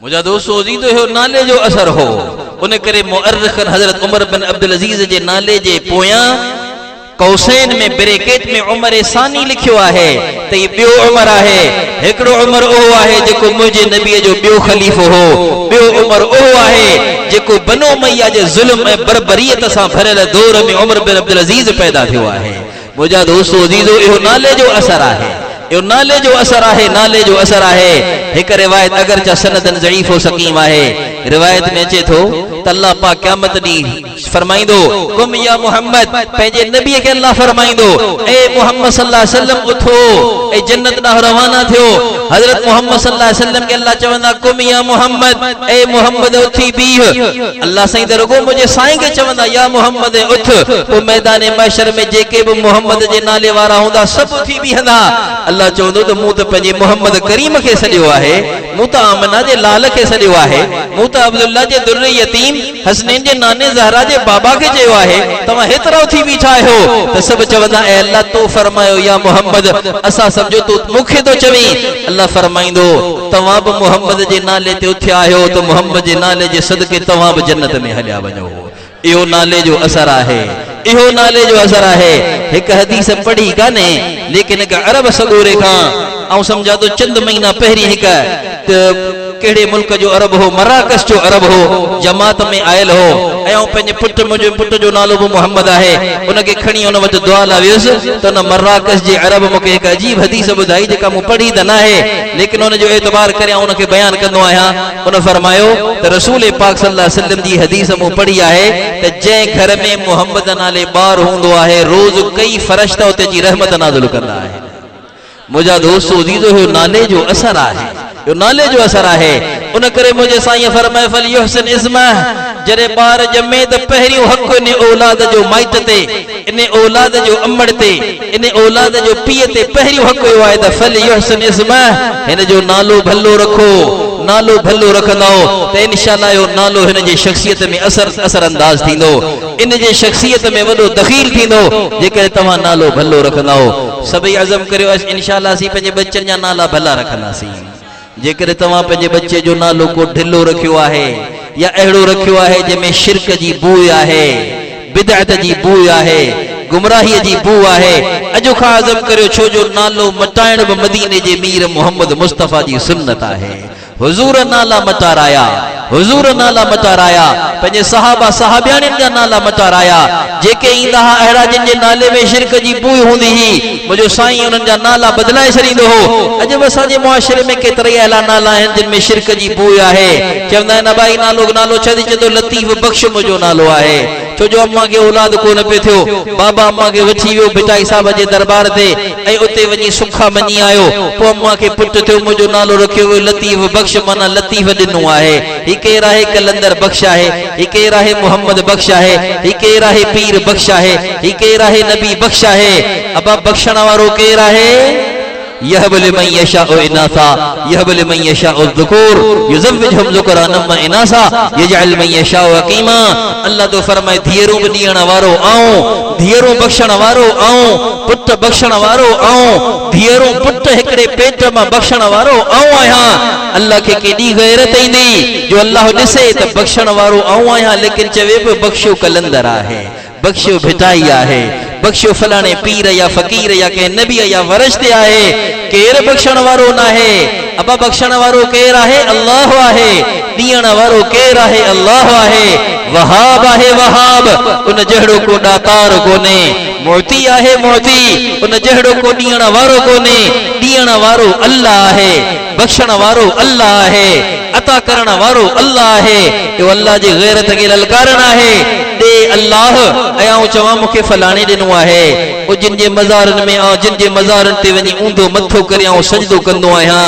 A: मुझा दोस्तों अज़ीज़ो इहो नाले जो असर हो, उन करे मुअर्रिख़न हज़रत उमर बिन अब्दुल अज़ीज़ जे नाले जे पोयां कौसैन में ब्रैकेट में उमर सानी लिखियो आहे त ये ॿियो उमर आहे। हिकिड़ो उमर उहो आहे जेको मुंहिंजे नबीअ जो ॿियो ख़लीफ़ो हो, ॿियो उमर उहो आहे जेको बनो उमय्या जे ज़ुल्म ऐं बरबरीयत सां भरियल दौर में उमर बिन अब्दुल अज़ीज़ पैदा थियो आहे। मुंहिंजा दोस्तों अज़ीज़ो इहो नाले जो असर आहे, इहो नाले जो असर आहे, नाले जो असर आहे। हिकु रिवायत अगरचा सनदन ज़ईफ़ व सकीम आहे, रिवायत में अचे थो त अल्लाह पाक क़यामत ॾींहुं फरमाईंदो कुम या मोहम्मद, पंहिंजे नबीअ खे अल्लाह फरमाईंदो ए मोहम्मद सल्लल्लाहु अलैहि वसल्लम उथो ऐं जन्नत ॾांहुं रवाना थियो। हज़रत मोहम्मद सल्लल्लाहु अलैहि वसल्लम खे अल्लाह चवंदा कुम या मोहम्मद, ए मोहम्मद उथी बीह। अल्लाह साईं त रुगो मुंहिंजे साईं खे चवंदा या मोहम्मद उथ, पोइ मैदान महशर में जेके बि मोहम्मद जे नाले वारा हूंदा सभु उथी बीहंदा। अल्लाह चवंदो त मूं त पंहिंजे मोहम्मद करीम खे सॾियो आहे, मूं त आमना जे लाल खे सॾियो आहे, मूं त अब्दुल्ला जे दुर्र यतीम हसनैन जे नाने ज़हरा जे बाबा खे चयो आहे, तव्हां हेतिरा उथी बीठा आहियो। त सभु चवंदा ए अल्लाह तो फरमायो या मोहम्मद, असां सम्झो तूं मूंखे थो चवीं। अल्लाह फरमाईंदो तव्हां बि मोहम्मद जे नाले ते उथिया आहियो त मोहम्मद जे नाले जे सदके तव्हां बि जन्नत में हलिया वञो। इहो नाले जो असर आहे, इहो नाले जो असर आहे। हिकु हदीस पढ़ी कान्हे, लेकिन हिकु अरब सगोरे खां ऐं सम्झा तो चंद महीना पहिरीं हिकु कहिड़े मुल्क जो अरब हो, मराकश जो अरब हो, जमात में आयल हो ऐं पंहिंजे मुंहिंजे पुट जो नालो बि मोहम्मद आहे। उनखे खणी उन वटि दुआ लाइ वियुसि त उन मराकश जे अरब मूंखे हिकु अजीब हदीस ॿुधाई जेका मूं पढ़ी त न आहे, लेकिन उनजो एतबार करे उनखे बयानु कंदो आहियां। उन फरमायो त रसूल पाक सल्लल्लाहु अलैहि वसल्लम जी हदीस मूं पढ़ी आहे त जंहिं घर में मोहम्मद नाले ॿार हूंदो आहे रोज़ कई फरिश्ता उते जी रहमत नाज़िल कंदा आहिनि। मुंहिंजा दोस्तों अज़ीज़ो इहो नाले जो असर आहे, यो नाले जो असर आहे। उन करे मुझे साईं फरमाए फल युहसिन इस्मह, जॾहिं ॿार ॼमे त पहिरियों हक़ इन औलाद जो माइट ते, इन औलाद जो अमड़ ते, इन औलाद जो पीउ ते पहिरियों हक़ इहो आहे त फल युहसिन इस्मह, हिन जो नालो भलो रखो। नालो भलो रखंदो त इंशाअल्लाह इहो नालो हिन जी शख़्सियत में असर अंदाज़ थींदो, इन जे शख़्सियत में वॾो दख़ील थींदो जेकर तव्हां नालो भलो रखंदो। सभई अज़म करियो इंशाअल्लाह असीं पंहिंजे बच्चनि जा नाला भला रखंदासीं। जेकर तव्हां पंहिंजे बच्चे जो नालो को ढिलो रखियो आहे या अहिड़ो रखियो आहे जंहिंमें शिरक जी बूइ आहे, बिदअत जी बूइ आहे, गुमराहीअ जी बू आहे, अॼु खां अज़म करियो छो जो नालो मटाइण बि मदीने जे मीर मोहम्मद मुस्तफ़ा जी सुन्नत आहे। हुज़ूर नाला मटाराया, हुज़ूर नाला मटाराया, पंहिंजे सहाबा सहाबियाणियुनि जा नाला मटाराया। जेके ईंदा हुआ अहिड़ा जिन जे नाले में शिरक जी बूइ हूंदी हुई, मुंहिंजो साईं उन्हनि जा नाला बदिलाए छॾींदो हो। अॼु बि असांजे मुआशिरे में केतिरा अहिड़ा नाला आहिनि जिन में शिरक जी बूइ आहे। चवंदा आहिनि अबाई नालो छॾी चवंदो लतीफ़ बख़्श मुंहिंजो नालो आहे, छो जो अम्मा खे औलाद कोन पियो थियो, बाबा अम्मा खे वठी वियो भिटाई साहब जे दरबार ते ऐं उते वञी सुखा मञी आयो। पोइ अम्मा खे पुटु थियो, मुंहिंजो नालो रखियो वियो लतीफ़ बख़्श, माना लतीफ़ ॾिनो आहे। ही केरु आहे? कलंदर बख़्श आहे। ही केरु आहे? मोहम्मद बख़्श आहे। ही केरु आहे? पीर बख़्श आहे। ही केरु आहे? नबी बख़्श आहे। अबा बख़्शण वारो केरु आहे? यहब लिमन यशाउ इनासा यहब लिमन यशाउ ज़ुकूर युज़व्विजुहुम ज़ुकरानम व इनासा यजअल मन यशाउ हकीमा। अल्लाह तो फरमाए धीअरूं बि ॾियण वारो आऊं, धीअरूं बख़्शण वारो आऊं, पुट बख़्शण वारो आऊं, धीअरूं पुट हिकिड़े पेट मां बख़्शण वारो आऊं आहियां। अल्लाह खे केॾी गैरत ईंदी जो अल्लाह ॾिसे त बख़्शण वारो आऊं आहियां, लेकिन चवे पियो बख़्शियो कलंदर आहे, बख़्शियो भिटाई आहे, बख़्शियो फलाणे पीर या फ़कीर या कंहिं नबी या वरिश्ते आहे। केरु बख़्शण वारो न आहे। अबा बख़्शण वारो केरु आहे? अल्लाह आहे। ॾियण वारो केर आहे अल्लाह आहे वहाब आहे वहाब उन जहिड़ो को दातार कोने मोती आहे मोती उन जहिड़ो को ॾियण वारो कोने ॾियण वारो अल्लाह आहे बख़्शण वारो अल्लाह आहे अता करण वारो अल्लाह आहे इहो अल्लाह जी गैरत खे ललकारण आहे दे अल्लाह ऐं चवां मूंखे फलाणे ॾिनो आहे ओ जिन जे मज़ारनि में जिन जे मज़ारनि ते वञी ऊंधो मथो करे ऐं सजदो कंदो आहियां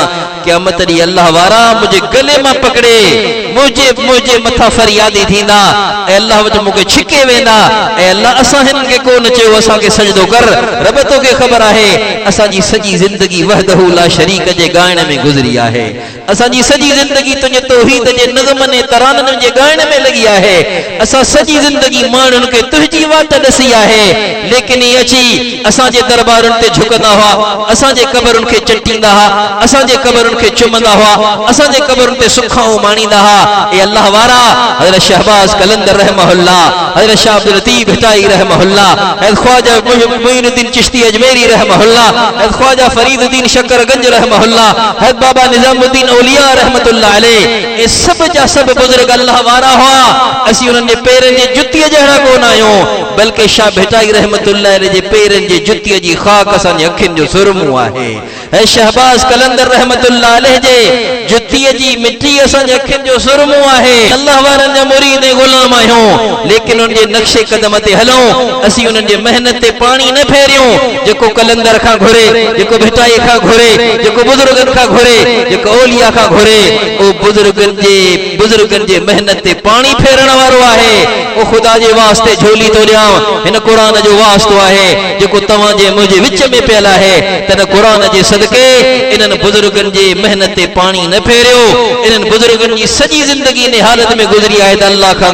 A: क़यामत ॾींहुं अल्लाह वारा मुंहिंजे गले मां पकड़े मुंहिंजे मथां फरियादी थींदा ऐं अल्लाह वटि मूंखे छिके वेंदा ऐं अल्लाह असां हिननि खे कोन चयो असांखे सजदो कर रब तोखे ख़बर आहे असांजी सॼी ज़िंदगी वहदहू ला शरीक जे ॻाइण में गुज़री आहे असांजी सॼी ज़िंदगी तुंहिंजे तौहीद जे नज़मनि तराननि जे ॻाइण में लॻी आहे असां सॼी ज़िंदगी माण्हुनि खे तुंहिंजी वात ॾसी आहे लेकिन ही अची असांजे दरबारनि ते झुकंदा हुआ असांजे कबरुनि खे चटींदा हुआ असांजे कबरुनि खे चुमंदा हुआ असांजे कबरुनि ते सुखाऊं माणींदा हुआ ए अल्लाह वारा हज़रत शहबाज कलंदर रहमहुल्लाह हज़रत शाह अब्दुल लतीफ भटाई रहमहुल्लाह हज़रत ख्वाजा मुईनुद्दीन चिश्ती अजमेरी रहमहुल्लाह हज़रत ख्वाजा फरीदुद्दीन शकरगंज रहमहुल्लाह हज़रत बाबा निजामुद्दीन औलिया रहमतुल्लाह अलैह ए सब जा सब बुजुर्ग अल्लाह वारा हुआ असीं उन्हनि जे पेरनि जे जुतीअ जहिड़ा कोन आहियूं बल्कि शाह भटाई रहमतुल्लाह अलैह जे पेरनि जे जुतीअ जी खाक असांजी अखियुनि जो सुरमो आहे ऐं शहबाज कलंदर रहमतुल्लाह अलैह जे जुतीअ जी मिट्टी असांजे अखियुनि जो सुरमो आहे अल्लाह वारनि जा मुरीद ऐं गुलाम आहियूं लेकिन उन जे नक्शे कदम ते हलूं असीं उन्हनि जे मेहनत ते पाणी न फेरियूं जेको कलंदर खां घुरे जेको भटाई खां घुरे जेको बुजुर्गनि खां घुरे जेको औलिया खां घुरे ओ बुजुर्गनि जे मेहनत ते पाणी फेरण वारो आहे ओ ख़ुदा जे वास्ते झोली तो ॾियां हिन क़ुरान जो वास्तो आहे जेको तव्हांजे मुंहिंजे विच में पियल आहे तन क़ुरान जे सदके इन्हनि बुजुर्गनि जे मेहनत ते पाणी न फेरियो इन्हनि बुजुर्गनि जी सॼी ज़िंदगी इन हालत में गुज़री आहे त अल्लाह खां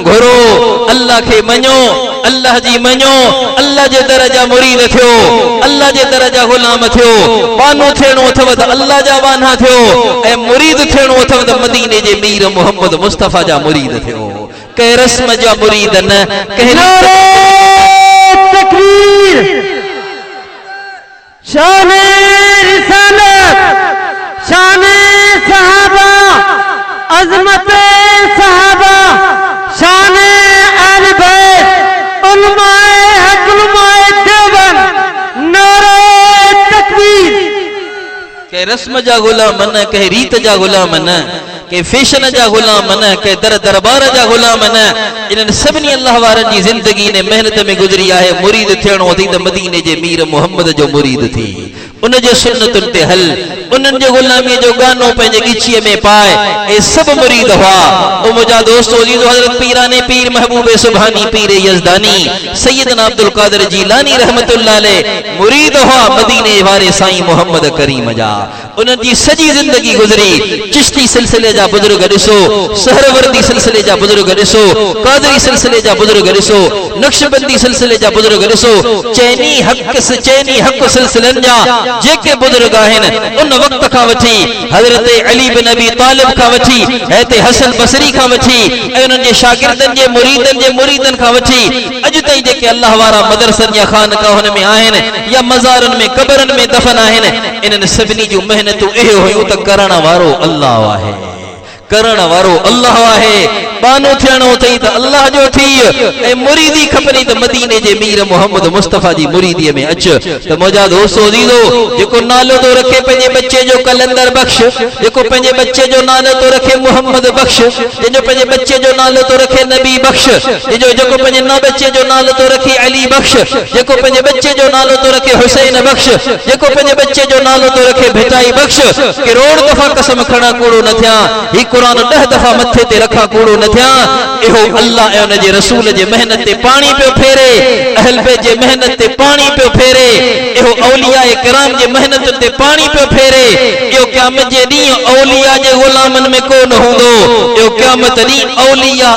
A: घुरो अल्लाह खे मञो अल्लाह जी मञो अल्लाह जे दर जा मुरीद थियो अल्लाह जे दर जा गुलाम थियो बानो थियणो अथव त अल्लाह जा बाना थियो ऐं मुरीद थियणो अथव त मदीने जे मीर मोहम्मद मुस्तफ़ा जा मुरीद थियो कंहिं रस्म जा मुरीद न कंहिं
B: तकबीर शान रिसालत शान सहाबा अज़मत सहाबा शान अहले बैत उलमाए हक उलमाए देवबंद नारे तकबीर
A: के रस्म जा गुलाम न के रीत जा गुलाम न के फैशन जा गुलाम न के दरबार जा गुलाम न इन्हनि सभिनी अल्लाह वारनि जी ज़िंदगी ने मेहनत में गुज़री आहे मुरीद थियणो अथई त मदीने जे मीर मोहम्मद जो मुरीद थी उन जे सुन्नतुनि ते हल उन्हनि जो गुलामी जो गानो पंहिंजे गिचीअ में पाए ए सब मुरीद हुआ ओ मुंहिंजा दोस्त अज़ीज़ हज़रत पीराने पीर महबूब सुभानी पीर यज़दानी सैयदना अब्दुल कादिर जीलानी रहमतुल्लाह अलैह मुरीद हुआ मदीने वारे साईं मोहम्मद करीम जा उन्हनि जी सॼी ज़िंदगी गुज़री चिश्ती सिलसिले जा बुजुर्ग ॾिसो सहरवर्दी सिलसिले जा बुजुर्ग ॾिसो कादरी सिलसिले जा बुजुर्ग ॾिसो नक्शबंदी सिलसिले जा बुजुर्ग ॾिसो चैनी हक़ सिलसिलनि जा जेके बुजुर्ग आहिनि उन वक्त खां वठी हज़रत अली बिन अबी तालिब खां वठी हैत हसन बसरी खां वठी ऐं उन्हनि जे शागिर्दनि जे मुरीदनि खां वठी अॼु ताईं जेके अल्लाह वारा मदरसनि या खानकाहनि में आहिनि या मज़ारनि में कबरनि में दफ़न आहिनि इन्हनि सभिनी जूं महिनतूं इहे हुयूं त करण वारो अल्लाह आहे करण वारो अल्लाह आहे बानो थियणो अथई त अल्लाह जो थी ऐं मुरीदी खपनी त मदीने जे मीर मोहम्मद मुस्तफ़ा जी मुरीदीअ में अच त मुंहिंजा दोस्तो अज़ीज़ो जेको नालो तो रखे पंहिंजे बच्चे जो कलंदर बख्श जेको पंहिंजे बच्चे जो नालो तो रखे मोहम्मद बख्श जंहिंजो पंहिंजे बच्चे जो नालो तो रखे नबी बख्श जेको पंहिंजे बच्चे जो नालो तो रखे अली बख्श जेको पंहिंजे बच्चे जो नालो तो रखे हुसैन बख्श जेको पंहिंजे बच्चे जो नालो तो रखे भिटाई बख्श करोड़ दफ़ा कसम खणा कूड़ो न थिया ही क़ुरान 10 दफ़ा मथे ते रखा कूड़ो न थिया इहो अल्लाह ऐं उन जे रसूल जे मेहनत ते पाणी पियो फेरे अहल बैत जे मेहनत ते पाणी पियो फेरे इहो औलिया किराम जे मेहनत ते पाणी पियो फेरे इहो क़यामत जे ॾींहुं औलिया जे गुलामनि में कोन हूंदो इहो क़यामत ॾींहुं औलिया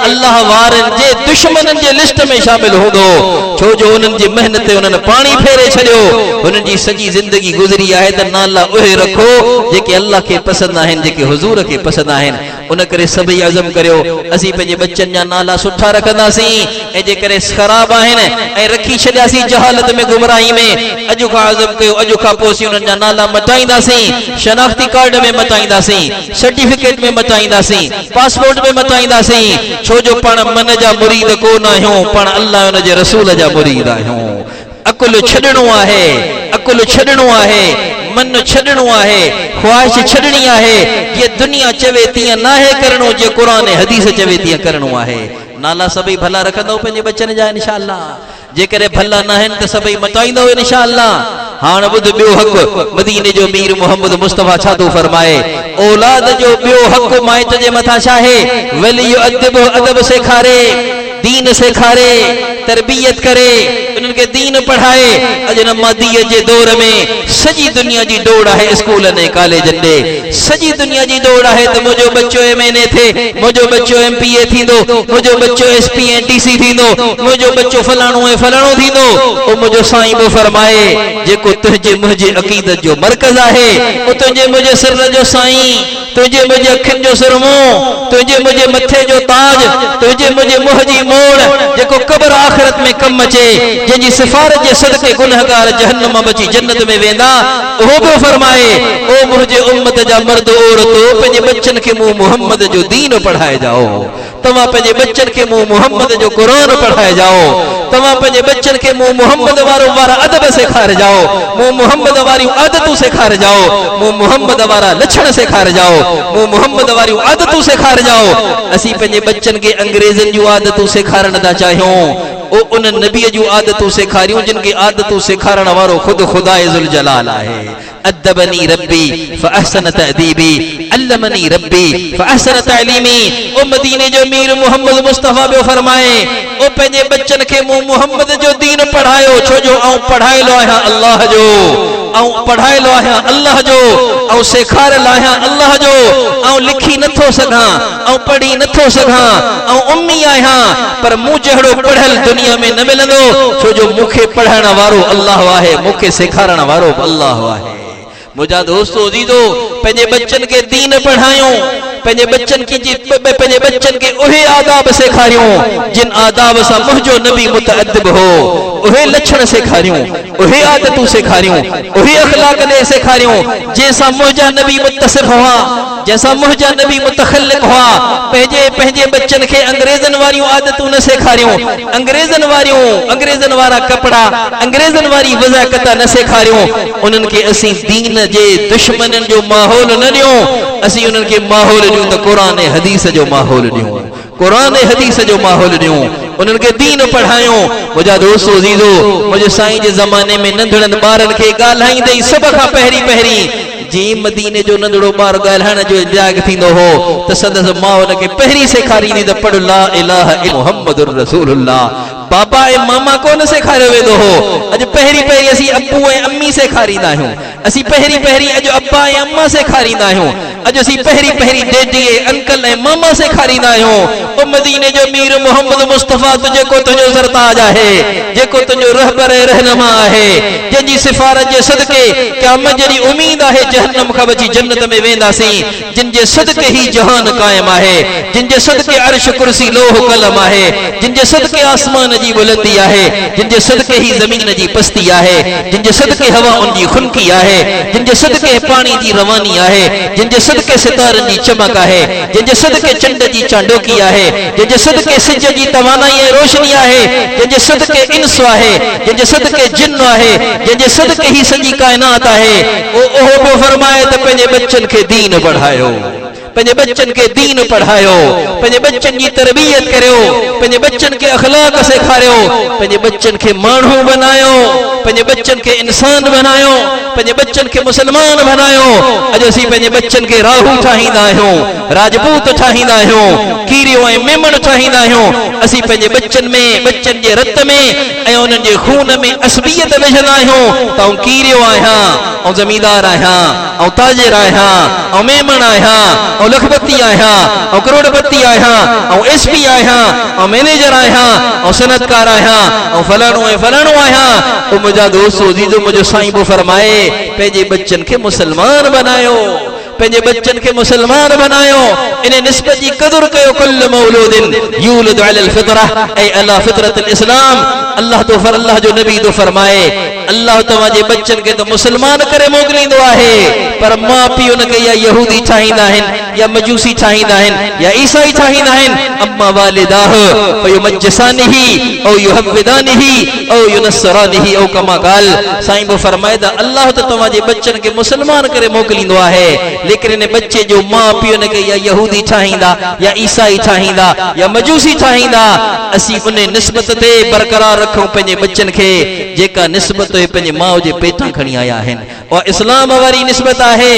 A: अल्लाह वारनि जे दुश्मननि जे लिस्ट में शामिल हूंदो छो जो उन्हनि जी मेहनत ते उन्हनि पाणी फेरे छॾियो उन्हनि जी सॼी ज़िंदगी गुज़री आहे त नाला उहे रखो जेके अल्लाह खे पसंदि आहिनि जेके हुज़ूर खे पसंदि आहिनि उन करे सभई अज़म करियो असीं पंहिंजे बच्चनि जा नाला सुठा रखंदासीं ऐं जेकॾहिं ख़राब आहिनि ऐं रखी छॾियासीं जहालत में गुमराही में अॼु खां अज़म कयो अॼु खां पोइ असीं उन्हनि जा नाला मटाईंदासीं शनाख्ती कार्ड में मटाईंदासीं सर्टिफिकेट में मटाईंदासीं पासपोर्ट में मटाईंदासीं छो जो पाण मन जा मुरीद कोन आहियूं पाण अल्लाह उन जे रसूल जा मुरीद आहियूं अकुल छॾणो आहे अकुल छॾणो आहे मन छॾणो आहे ख्वाहिश छॾणी आहे जीअं दुनिया चवे तीअं नाहे करणो जीअं क़ुर हदीस चवे तीअं करणो आहे नाला सभई भला रखंदो पंहिंजे बच्चनि जा इंशाअल्लाह जेकॾहिं भला न आहिनि त सभई मटाईंदो इंशाअल्लाह हाणे ॿुध ॿियो हक़ मदीने जो मीर मोहम्मद मुस्तफ़ा छा थो फरमाए औलाद जो ॿियो हक़ माइट जे मथां छा आहे वली अदब सेखारे दीन सेखारे तरबियत करे उन्हनि खे दीन पढ़ाए अॼु न मादीअ जे दौर में सॼी दुनिया जी दौड़ आहे स्कूलनि ऐं कॉलेजनि ॾे सॼी दुनिया जी दौड़ आहे त मुंहिंजो बच्चो MNA थिए मुंहिंजो बच्चो MPA थींदो मुंहिंजो बच्चो SP ऐं TC थींदो मुंहिंजो बच्चो फलाणो ऐं फलाणो थींदो ओ मुंहिंजो साईं बि फरमाए जेको तुंहिंजे मुंहिंजे अक़ीदत जो मर्कज़ आहे ओ तुंहिंजे मुंहिंजे सिर जो साईं तुंहिंजे मुंहिंजे अखियुनि जो सुरमो तुंहिंजे मुंहिंजे मथे जो ताज तुंहिंजे मुंहिंजे मुंह जी मोड़ जेको क़ब्र आख़िरत में कम अचे जंहिंजी सिफारत जे सदके गुनहगार जहन्नम में बची जन्नत में वेंदा उहो बि फरमाए ओ मुंहिंजे उम्मत जा मर्द औरतो पंहिंजे बच्चनि खे मूं मोहम्मद जो दीन पढ़ाए जाओ तव्हां पंहिंजे बच्चनि खे मूं मोहम्मद जो क़ुर पढ़ाए जाओ तव्हां पंहिंजे बच्चनि खे मूं मोहम्मद वारा अदब सेखारे जाओ मूं मोहम्मद वारियूं आदतूं सेखारे जाओ मूं मोहम्मद वारा लक्षण सेखारे जाओ मूं मोहम्मद वारियूं आदतूं सेखारे जाओ असीं पंहिंजे बच्चनि खे अंग्रेज़नि जूं आदतूं सेखारण था चाहियूं ओ उन नबीअ जूं आदतूं सेखारियूं जिन खे आदतूं सेखारण वारो ख़ुदि ख़ुदाए ज़ुल जलाल आहे अदबनी रब्बी फअहसन तअदीबी अल्लमनी रब्बी फअहसन तअलीमी ओ मदीने जो मीर मोहम्मद मुस्तफ़ा बि फरमाए ओ पंहिंजे बच्चनि खे मूं मोहम्मद जो दीन पढ़ायो छो जो आऊं पढ़ायलु आहियां अल्लाह जो आऊं पढ़ायलु आहियां अल्लाह जो आऊं सेखारियलु आहियां अल्लाह जो आऊं लिखी नथो सघां आऊं पढ़ी नथो सघां आऊं उम्मी आहियां पर मूं जहिड़ो पढ़ियल दुनिया में न मिलंदो छो जो मूंखे पढ़ाइण वारो अल्लाह आहे मूंखे सेखारण वारो अल्लाह आहे मुंहिंजा दोस्तो अज़ीज़ो पंहिंजे बच्चनि खे दीन पढ़ायूं पंहिंजे बच्चनि खे उहे आदाब सेखारियूं जिन आदाब सां मुंहिंजो नबी मुतअद्दिब हो उहे लक्षण सेखारियूं उहे आदतूं सेखारियूं उहे अखलाक ॾे सेखारियूं जंहिंसां मुंहिंजा नबी मुतसिफ हुआ जैसा मुंहिंजा नबी मुतखल्लिक हुआ पंहिंजे बच्चनि खे अंग्रेज़नि वारियूं आदतूं न सेखारियूं अंग्रेज़नि वारा कपड़ा अंग्रेज़नि वारी वज़ाकत न सेखारियूं उन्हनि खे असीं दीन जे दुश्मननि जो माहौल न ॾियूं असीं उन्हनि खे माहौल ॾियूं त क़ुर हदीस जो माहौल ॾियूं क़ुर हदीस जो माहौल ॾियूं उन्हनि खे दीन पढ़ायूं मुंहिंजा दोस्तो अज़ीज़ो मुंहिंजे साईं जे ज़माने में नंढड़नि ॿारनि खे ॻाल्हाईंदे ई सभ खां पहिरीं जी मदीने जो नंढड़ो ॿार ॻाल्हाइण जो इजाग थींदो हो त संदसि माउ हुनखे पहिरीं सेखारींदी त पढ़ ला इलाहा इल्लल्लाह मुहम्मदुर रसूलुल्लाह बाबा ऐं मामा कोन सेखारियो वेंदो हो अॼु पहिरीं असीं अब्बू ऐं अम्मी सेखारींदा आहियूं असीं पहिरीं अॼु अब्बा ऐं अम्मा सेखारींदा आहियूं अॼु असीं पहिरीं डेडी ऐं अंकल ऐं मामा सेखारींदा आहियूं ओ मदीने जो मीर मोहम्मद मुस्तफ़ा तो जेको तुंहिंजो सरताज आहे जेको तुंहिंजो रहबर ऐं रहनुमा आहे जंहिंजी सिफारत जे सदके क़यामत जहिड़ी उम्मीद आहे जहन्नम खां बची जन्नत में वेंदासीं जिन जे सदके ही जहान क़ाइम आहे जिन जे सदके अर्श कुर्सी लोह कलम आहे जिन जे सदके आसमान जी बुलंदी आहे जिन जे सदके ही ज़मीन जी पस्ती आहे जिन जे सदके हवा उन जी खुनकी आहे जिन जे सदके पानी जी रवानी आहे जिन जे सदके सितारनि जी चमक आहे जिन जे सदके चंड जी चांडोकी आहे जिन जे सदके सिज जी तवानाई ऐं रोशनी आहे जिन जे सदके इंस आहे जिन जे सदके जिन्न आहे जिन जे सदके ही सॼी काइनात आहे ओहो बि फरमाए त पंहिंजे बच्चनि खे दीन पढ़ायो पंहिंजे बच्चनि खे दीन पढ़ायो पंहिंजे बच्चनि जी तरबियत करियो पंहिंजे बच्चनि खे अखलाक सेखारियो पंहिंजे बच्चनि खे माण्हू बनायो पंहिंजे बच्चनि खे इंसान बनायो पंहिंजे बच्चनि खे मुसलमान बनायो अॼु असीं पंहिंजे बच्चनि खे राहू ठाहींदा आहियूं राजपूत ठाहींदा आहियूं कीरियो ऐं मेमण ठाहींदा आहियूं असीं पंहिंजे बच्चनि जे रत में ऐं उन्हनि जे खून में असबियत विझंदा आहियूं त आऊं कीरियो आहियां ऐं ज़मींदार आहियां ऐं ताजिर आहियां ऐं मेमण आहियां ऐं लखपति आहियां ऐं करोड़पति आहियां ऐं SP आहियां ऐं मैनेजर आहियां ऐं सनतकार आहियां ऐं फलाणो आहियां मुंहिंजा दोस्त अज़ीज़ो मुंहिंजो साईं बि फरमाए पंहिंजे बच्चनि खे मुसलमान बनायो पंहिंजे बच्चन के मुसलमान बनायो इन निस्बत जी कदर कयो कुल्ल मौलूदिन यूलदु अलल फितरा ऐ अला फितरतिल इस्लाम अल्लाह तो अल्लाह जो नबी तो फरमाए अल्लाह तव्हांजे बच्चन के तो मुसलमान करे मोकिलींदो आहे पर मां पीउ न के या यहूदी ठाहींदा आहिनि या मजूसी ठाहींदा आहिनि या ईसाई ठाहींदा आहिनि अम्मा वालिदाह फयुमज्जिसानिही औ युहव्विदानिही औ युनस्सरानिही औ कमा क़ाल साईं बि फरमाए त अल्लाह तो तव्हांजे बच्चन के मुसलमान करे मोकिलींदो आहे लेकिन इन बच्चे जो मां पीउ न के या यहूदी ठाहींदा या ईसाई ठाहींदा या मजूसी ठाहींदा असीं उन निस्बत ते बरकरार रखूं पंहिंजे बच्चन खे जेका निस्बत पंहिंजे माउ जे पेटां खणी आया आहिनि और इस्लाम वारी निस्बत आहे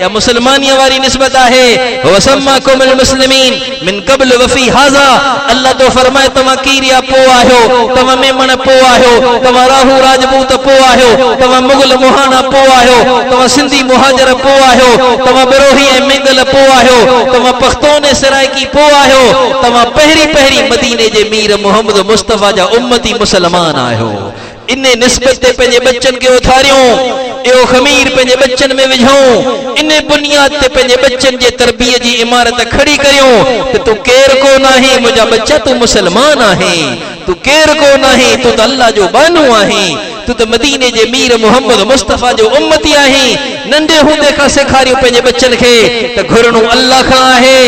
A: या मुसलमानिया वारी निस्बत आहे वसम्माकुमुल मुस्लिमीन मिन क़ब्ल वफी हाज़ा अल्लाह तो फरमाए तव्हां कीरिया पो आहियो तव्हां मेमण पो आहियो तव्हां राहू राजपूत पो आहियो तव्हां मुगल मुहाना पो आहियो तव्हां सिंधी मुहाजर पो आहियो तव्हां बिरोही ऐं मेंगल पो आहियो तव्हां पख्तौन सराइकी पो आहियो तव्हां पहिरीं मदीने जे मीर मोहम्मद मुस्तफा जा उम्मती मुसलमान आहियो इन निस्बत ते पंहिंजे बच्चन खे उथारियूं इहो खमीर पंहिंजे बच्चन में विझूं इन बुनियाद ते पंहिंजे बच्चन जे तरबियत जी इमारत खड़ी करियूं त तू केर को नाही मुंहिंजा बच्चा तू मुसलमान आहीं तू केर को नाही तू त अल्लाह जो बानू आहीं तू त मदीने जे मीर मोहम्मद मुस्तफा जो उम्मती आहीं नंढे हूंदे खां सेखारियूं पंहिंजे बच्चन खे त घुरणो अल्लाह खां आहे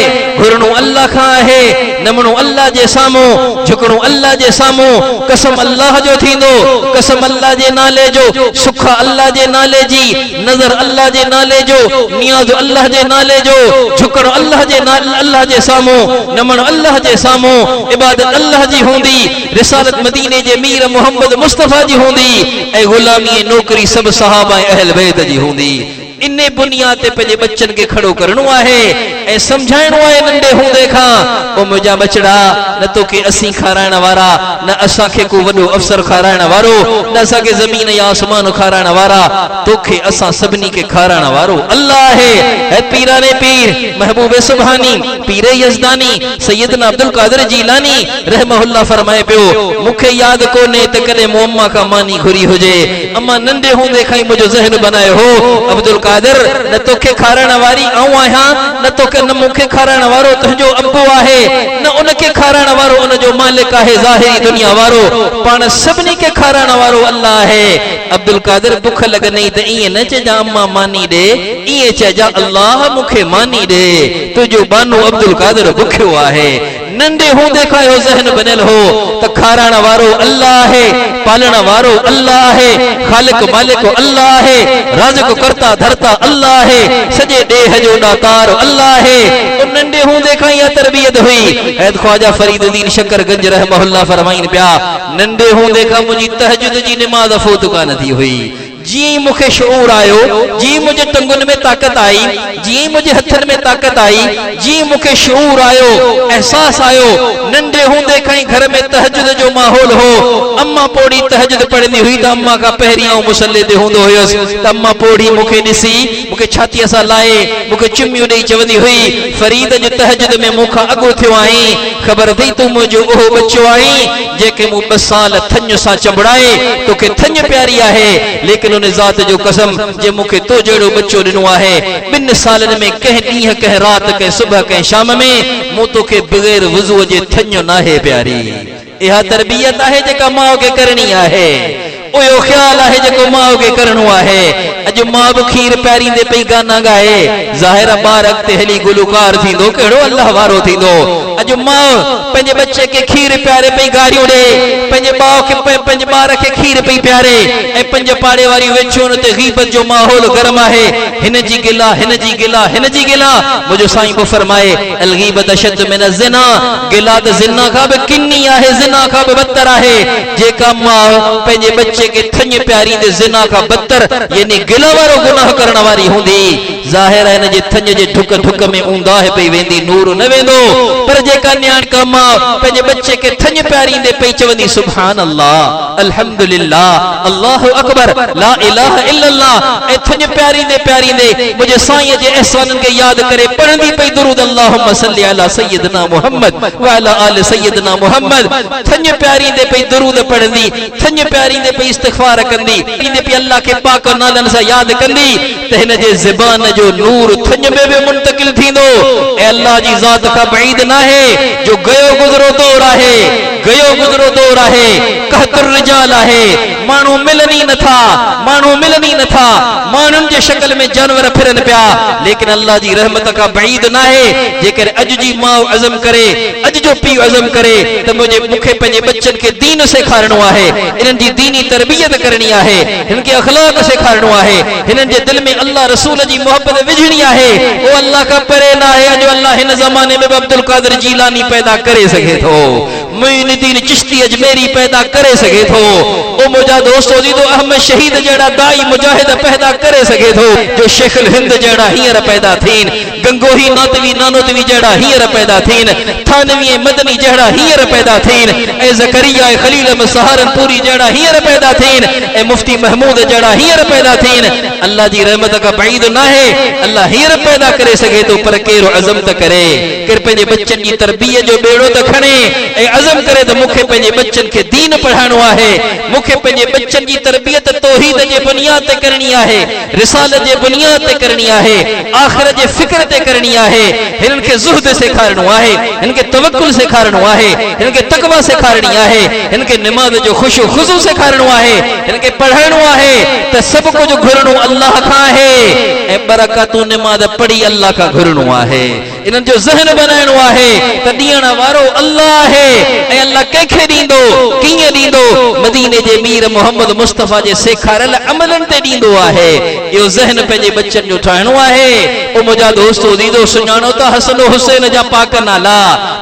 A: घुरणो अल्लाह खां आहे नमणो अल्लाह जे साम्हूं झुकणो अल्लाह जे साम्हूं कसम अल्लाह जो थींदो कसम अल्लाह जे नाले जो सुख अल्लाह जे नाले जी नज़र अल्लाह जे नाले जो नियाज़ अल्लाह जे नाले जो झुकणो अल्लाह जे नाले अल्लाह जे साम्हूं नमणो अल्लाह जे साम्हूं इबादत अल्लाह जी हूंदी रिसालत मदीने जे मीर मोहम्मद मुस्तफा जी हूंदी ऐं गुलामी नौकरी सब सहाबा अहल बैत जी हूंदी इन बुनियाद ते पंहिंजे बच्चन खे खड़ो करणो आहे ऐं समझाइणो आहे नंढे हूंदे खां ओ मुंहिंजा बचड़ा न तोखे असीं खाराइण वारा न असांखे को वॾो अफ़सर खाराइण वारो न असांखे ज़मीन या आसमान खाराइण वारा तोखे असां सभिनी खे खाराइण वारो अल्लाह आहे ऐं पीराने पीर महबूब सुभानी पीर यज़दानी सैयदना अब्दुल कादिर जीलानी रहमहुल्लाह फरमाए पियो मूंखे यादि कोन्हे त कॾहिं मूं अम्मा खां मानी घुरी हुजे अम्मा नंढे हूंदे खां ई मुंहिंजो ज़हन बनायो हो अब्दुल कादिर न तोखे खाराइण वारी आऊं आहियां न तोखे न मूंखे खाराइण वारो तुंहिंजो अब्बो आहे न उनखे खाराइण वारो उनजो मालिक आहे ज़ाहिरी दुनिया वारो पाण सभिनी खे खाराइण वारो अल्लाह आहे अब्दुल कादिर बुख लॻंदई त ईअं न चइजां अम्मा मानी ॾे ईअं चइजां अल्लाह मूंखे मानी ॾे तुंहिंजो बानो अब्दुल कादिर बुखियो आहे नंढे हूंदे खां इहो ज़हन बनियल हो त खाराइण वारो अल्लाह आहे पालण वारो अल्लाह आहे ख़ालिक मालिक अल्लाह आहे राज़िक़ करता धरता अल्लाह आहे सॼे ॾेह जो ॾातार अल्लाह आहे उन नंढे हूंदे खां इहा तरबियत हुई हैद ख्वाजा फरीदुद्दीन शकरगंज रहमहुल्लाह फरमाइनि पिया नंढे हूंदे खां मुंहिंजी तहजुद जी निमाज़ फौत कान थी हुई जी मूंखे शऊर आयो जी मुंहिंजे टंगुनि में ताक़त आई जी मुंहिंजे हथनि में ताक़त आई जी मूंखे शऊर आयो एहसास आयो नंढे हूंदे खां ई घर में तहजुद जो माहौल हो अम्मा पोड़ी तहजुद पढ़ंदी हुई त अम्मा खां पहिरीं आऊं मुसल्ले ते हूंदो हुयसि त अम्मा पोड़ी मूंखे ॾिसी मूंखे छातीअ सां लाहे मूंखे चुमियूं ॾेई चवंदी हुई फरीद जे तहजुद में मूंखां अॻु थियो आहीं ख़बर अथई तूं मुंहिंजो उहो बच्चो आहीं जंहिंखे मूं 2 साल थञ सां चंबड़ाए तोखे थञ प्यारी आहे लेकिन उन ज़ात जो कसम जे मूंखे तो जहिड़ो बच्चो ॾिनो आहे 2 सालनि में कंहिं ॾींहं कंहिं राति कंहिं सुबुह कंहिं शाम में मूं तोखे बग़ैर वुज़ूअ जे थञ नाहे प्यारी इहा तरबियत आहे जेका माउ खे करणी आहे उहो ख़्याल आहे जेको माउ खे करणो आहे अॼु माउ बि खीर प्यारींदे पई गाना ॻाए ज़ाहिर ॿार अॻिते हली गुलकार थींदो कहिड़ो अल्लाह वारो थींदो अॼु माउ पंहिंजे बच्चे खे खीर प्यारे पई गारियूं ॾे पंहिंजे माउ खे पंहिंजे ॿार खे खीर पई प्यारे ऐं 5 पाड़े वारियूं वेठियूं ते गीबत जो माहौल गरम आहे हिन जी गिला हिन जी गिला हिन जी गिला मुंहिंजो साईं बि फरमाए अल गीबत अशद मिन ज़िना गिला त ज़िना खां बि किनी आहे ज़िना खां बि बदतर आहे जेका माउ पंहिंजे बच्चे के थञ प्यारी दे ज़िना का बदतर यानी गिला वारो गुनाह करण वारी हुंदी ज़ाहिर है न जे थञ जे ढुक ढुक में ऊंदाह पई वेंदी नूर न वेंदो पर जेका न्याण का मां पंहिंजे बच्चे के थञ प्यारी दे पई चवंदी सुभान अल्लाह अल्हम्दुलिल्लाह, अल्लाहु अकबर, ला इलाहा इल्लल्लाह। ए थन प्यारी दे मुझे साईं जे एहसानन के याद करे पढ़ंदी पई दुरूद अल्लाहुम्मा सल्ली अला सय्यदना मुहम्मद व अला आलि सय्यदना मुहम्मद। थन प्यारी दे पई दुरूद पढ़ंदी, थन प्यारी दे पई इस्तिगफार कंदी, इन पे अल्लाह के पाक नालन से याद कंदी ते हिन जे ज़बान जो नूर थन में भी मुंतकिल थींदो। ए अल्लाह जी ज़ात का बईद ना है जो गयो गुजरो दौर आहे, गयो गुजरो दौर आहे, कहतुर रिजाल आहे। मानू मिलनी न था, मानू मिलनी न था, मानुन जे शक्ल में जानवर फिरन पिया, लेकिन अल्लाह जी रहमत का बईद ना है। जेकर अज जी मां अज़म करे, अज जो पीउ अज़म करे त मुझे मुखे पंहिंजे बच्चन के दीन सेखारणो आहे, इन्हनि जी दीनी तरबियत करनी आहे, हिन के अखलाक सेखारणो आहे, हिननि जे दिल में अल्लाह रसूल जी मोहब्बत विझणी आहे। ओ अल्लाह का परे ना है जो अल्लाह हिन ज़माने में अब्दुल कादिर जीलानी पैदा करे सके थो, मुइनुद्दीन चिश्ती अजमेरी पैदा करे सके थो, ओ मुझा दोस्तो जी तो अहमद शहीद जड़ा दाई मुजाहिद पैदा करे सके थो, जो शेखुल हिंद जड़ा हींअर पैदा थीन, गंगोही नातवी नानोतवी जड़ा हींअर पैदा थीन, थानवी मदनी जड़ा हींअर पैदा थीन, ए ज़करिया खलील सहारनपुरी जड़ा हींअर पैदा थीन, ए मुफ्ती महमूद जड़ा हींअर पैदा थीन। अल्लाह जी रहमत का बईद ना है, अल्लाह हींअर पैदा करे सके तो पर केरो अज़म त करे, केर पंहिंजे बच्चन जी तरबियत जो बेड़ो त खणे ऐं अज़म करे त मूंखे पंहिंजे बच्चन खे दीन पढ़ाइणो आहे, मूंखे पंहिंजे बच्चन जी तरबियत तौहीद जे बुनियाद ते करणी आहे, रिसालत जे बुनियाद ते करणी आहे, आखिरत जे फिक्र ते करणी आहे। हिननि खे ज़ुहद सेखारणो आहे, हिन खे तवक्कुल सेखारणो आहे, हिन खे तक़वा सेखारणी आहे, हिन खे निमाज़ जो खुशू खुज़ू सेखारणो आहे, हिन खे पढ़ाइणो आहे त सभु कुझु घुरणो अल्लाह खां आहे ऐं बरकतूं निमाज़ पढ़ी अल्लाह खां घुरणो आहे। इन्हनि जो ज़हन बनाइणो आहे त ॾियण वारो अल्लाह आहे ऐं अल्लाह कंहिंखे ॾींदो, कीअं ॾींदो, मदीने जे मीर मोहम्मद मुस्तफ़ा जे सेखारियल अमलनि ते ॾींदो आहे। इहो ज़हन पंहिंजे बच्चनि जो ठाहिणो आहे। ओ मुंहिंजा दोस्तो दीदो सुञाणो त हसन हुसैन जा पाक नाला,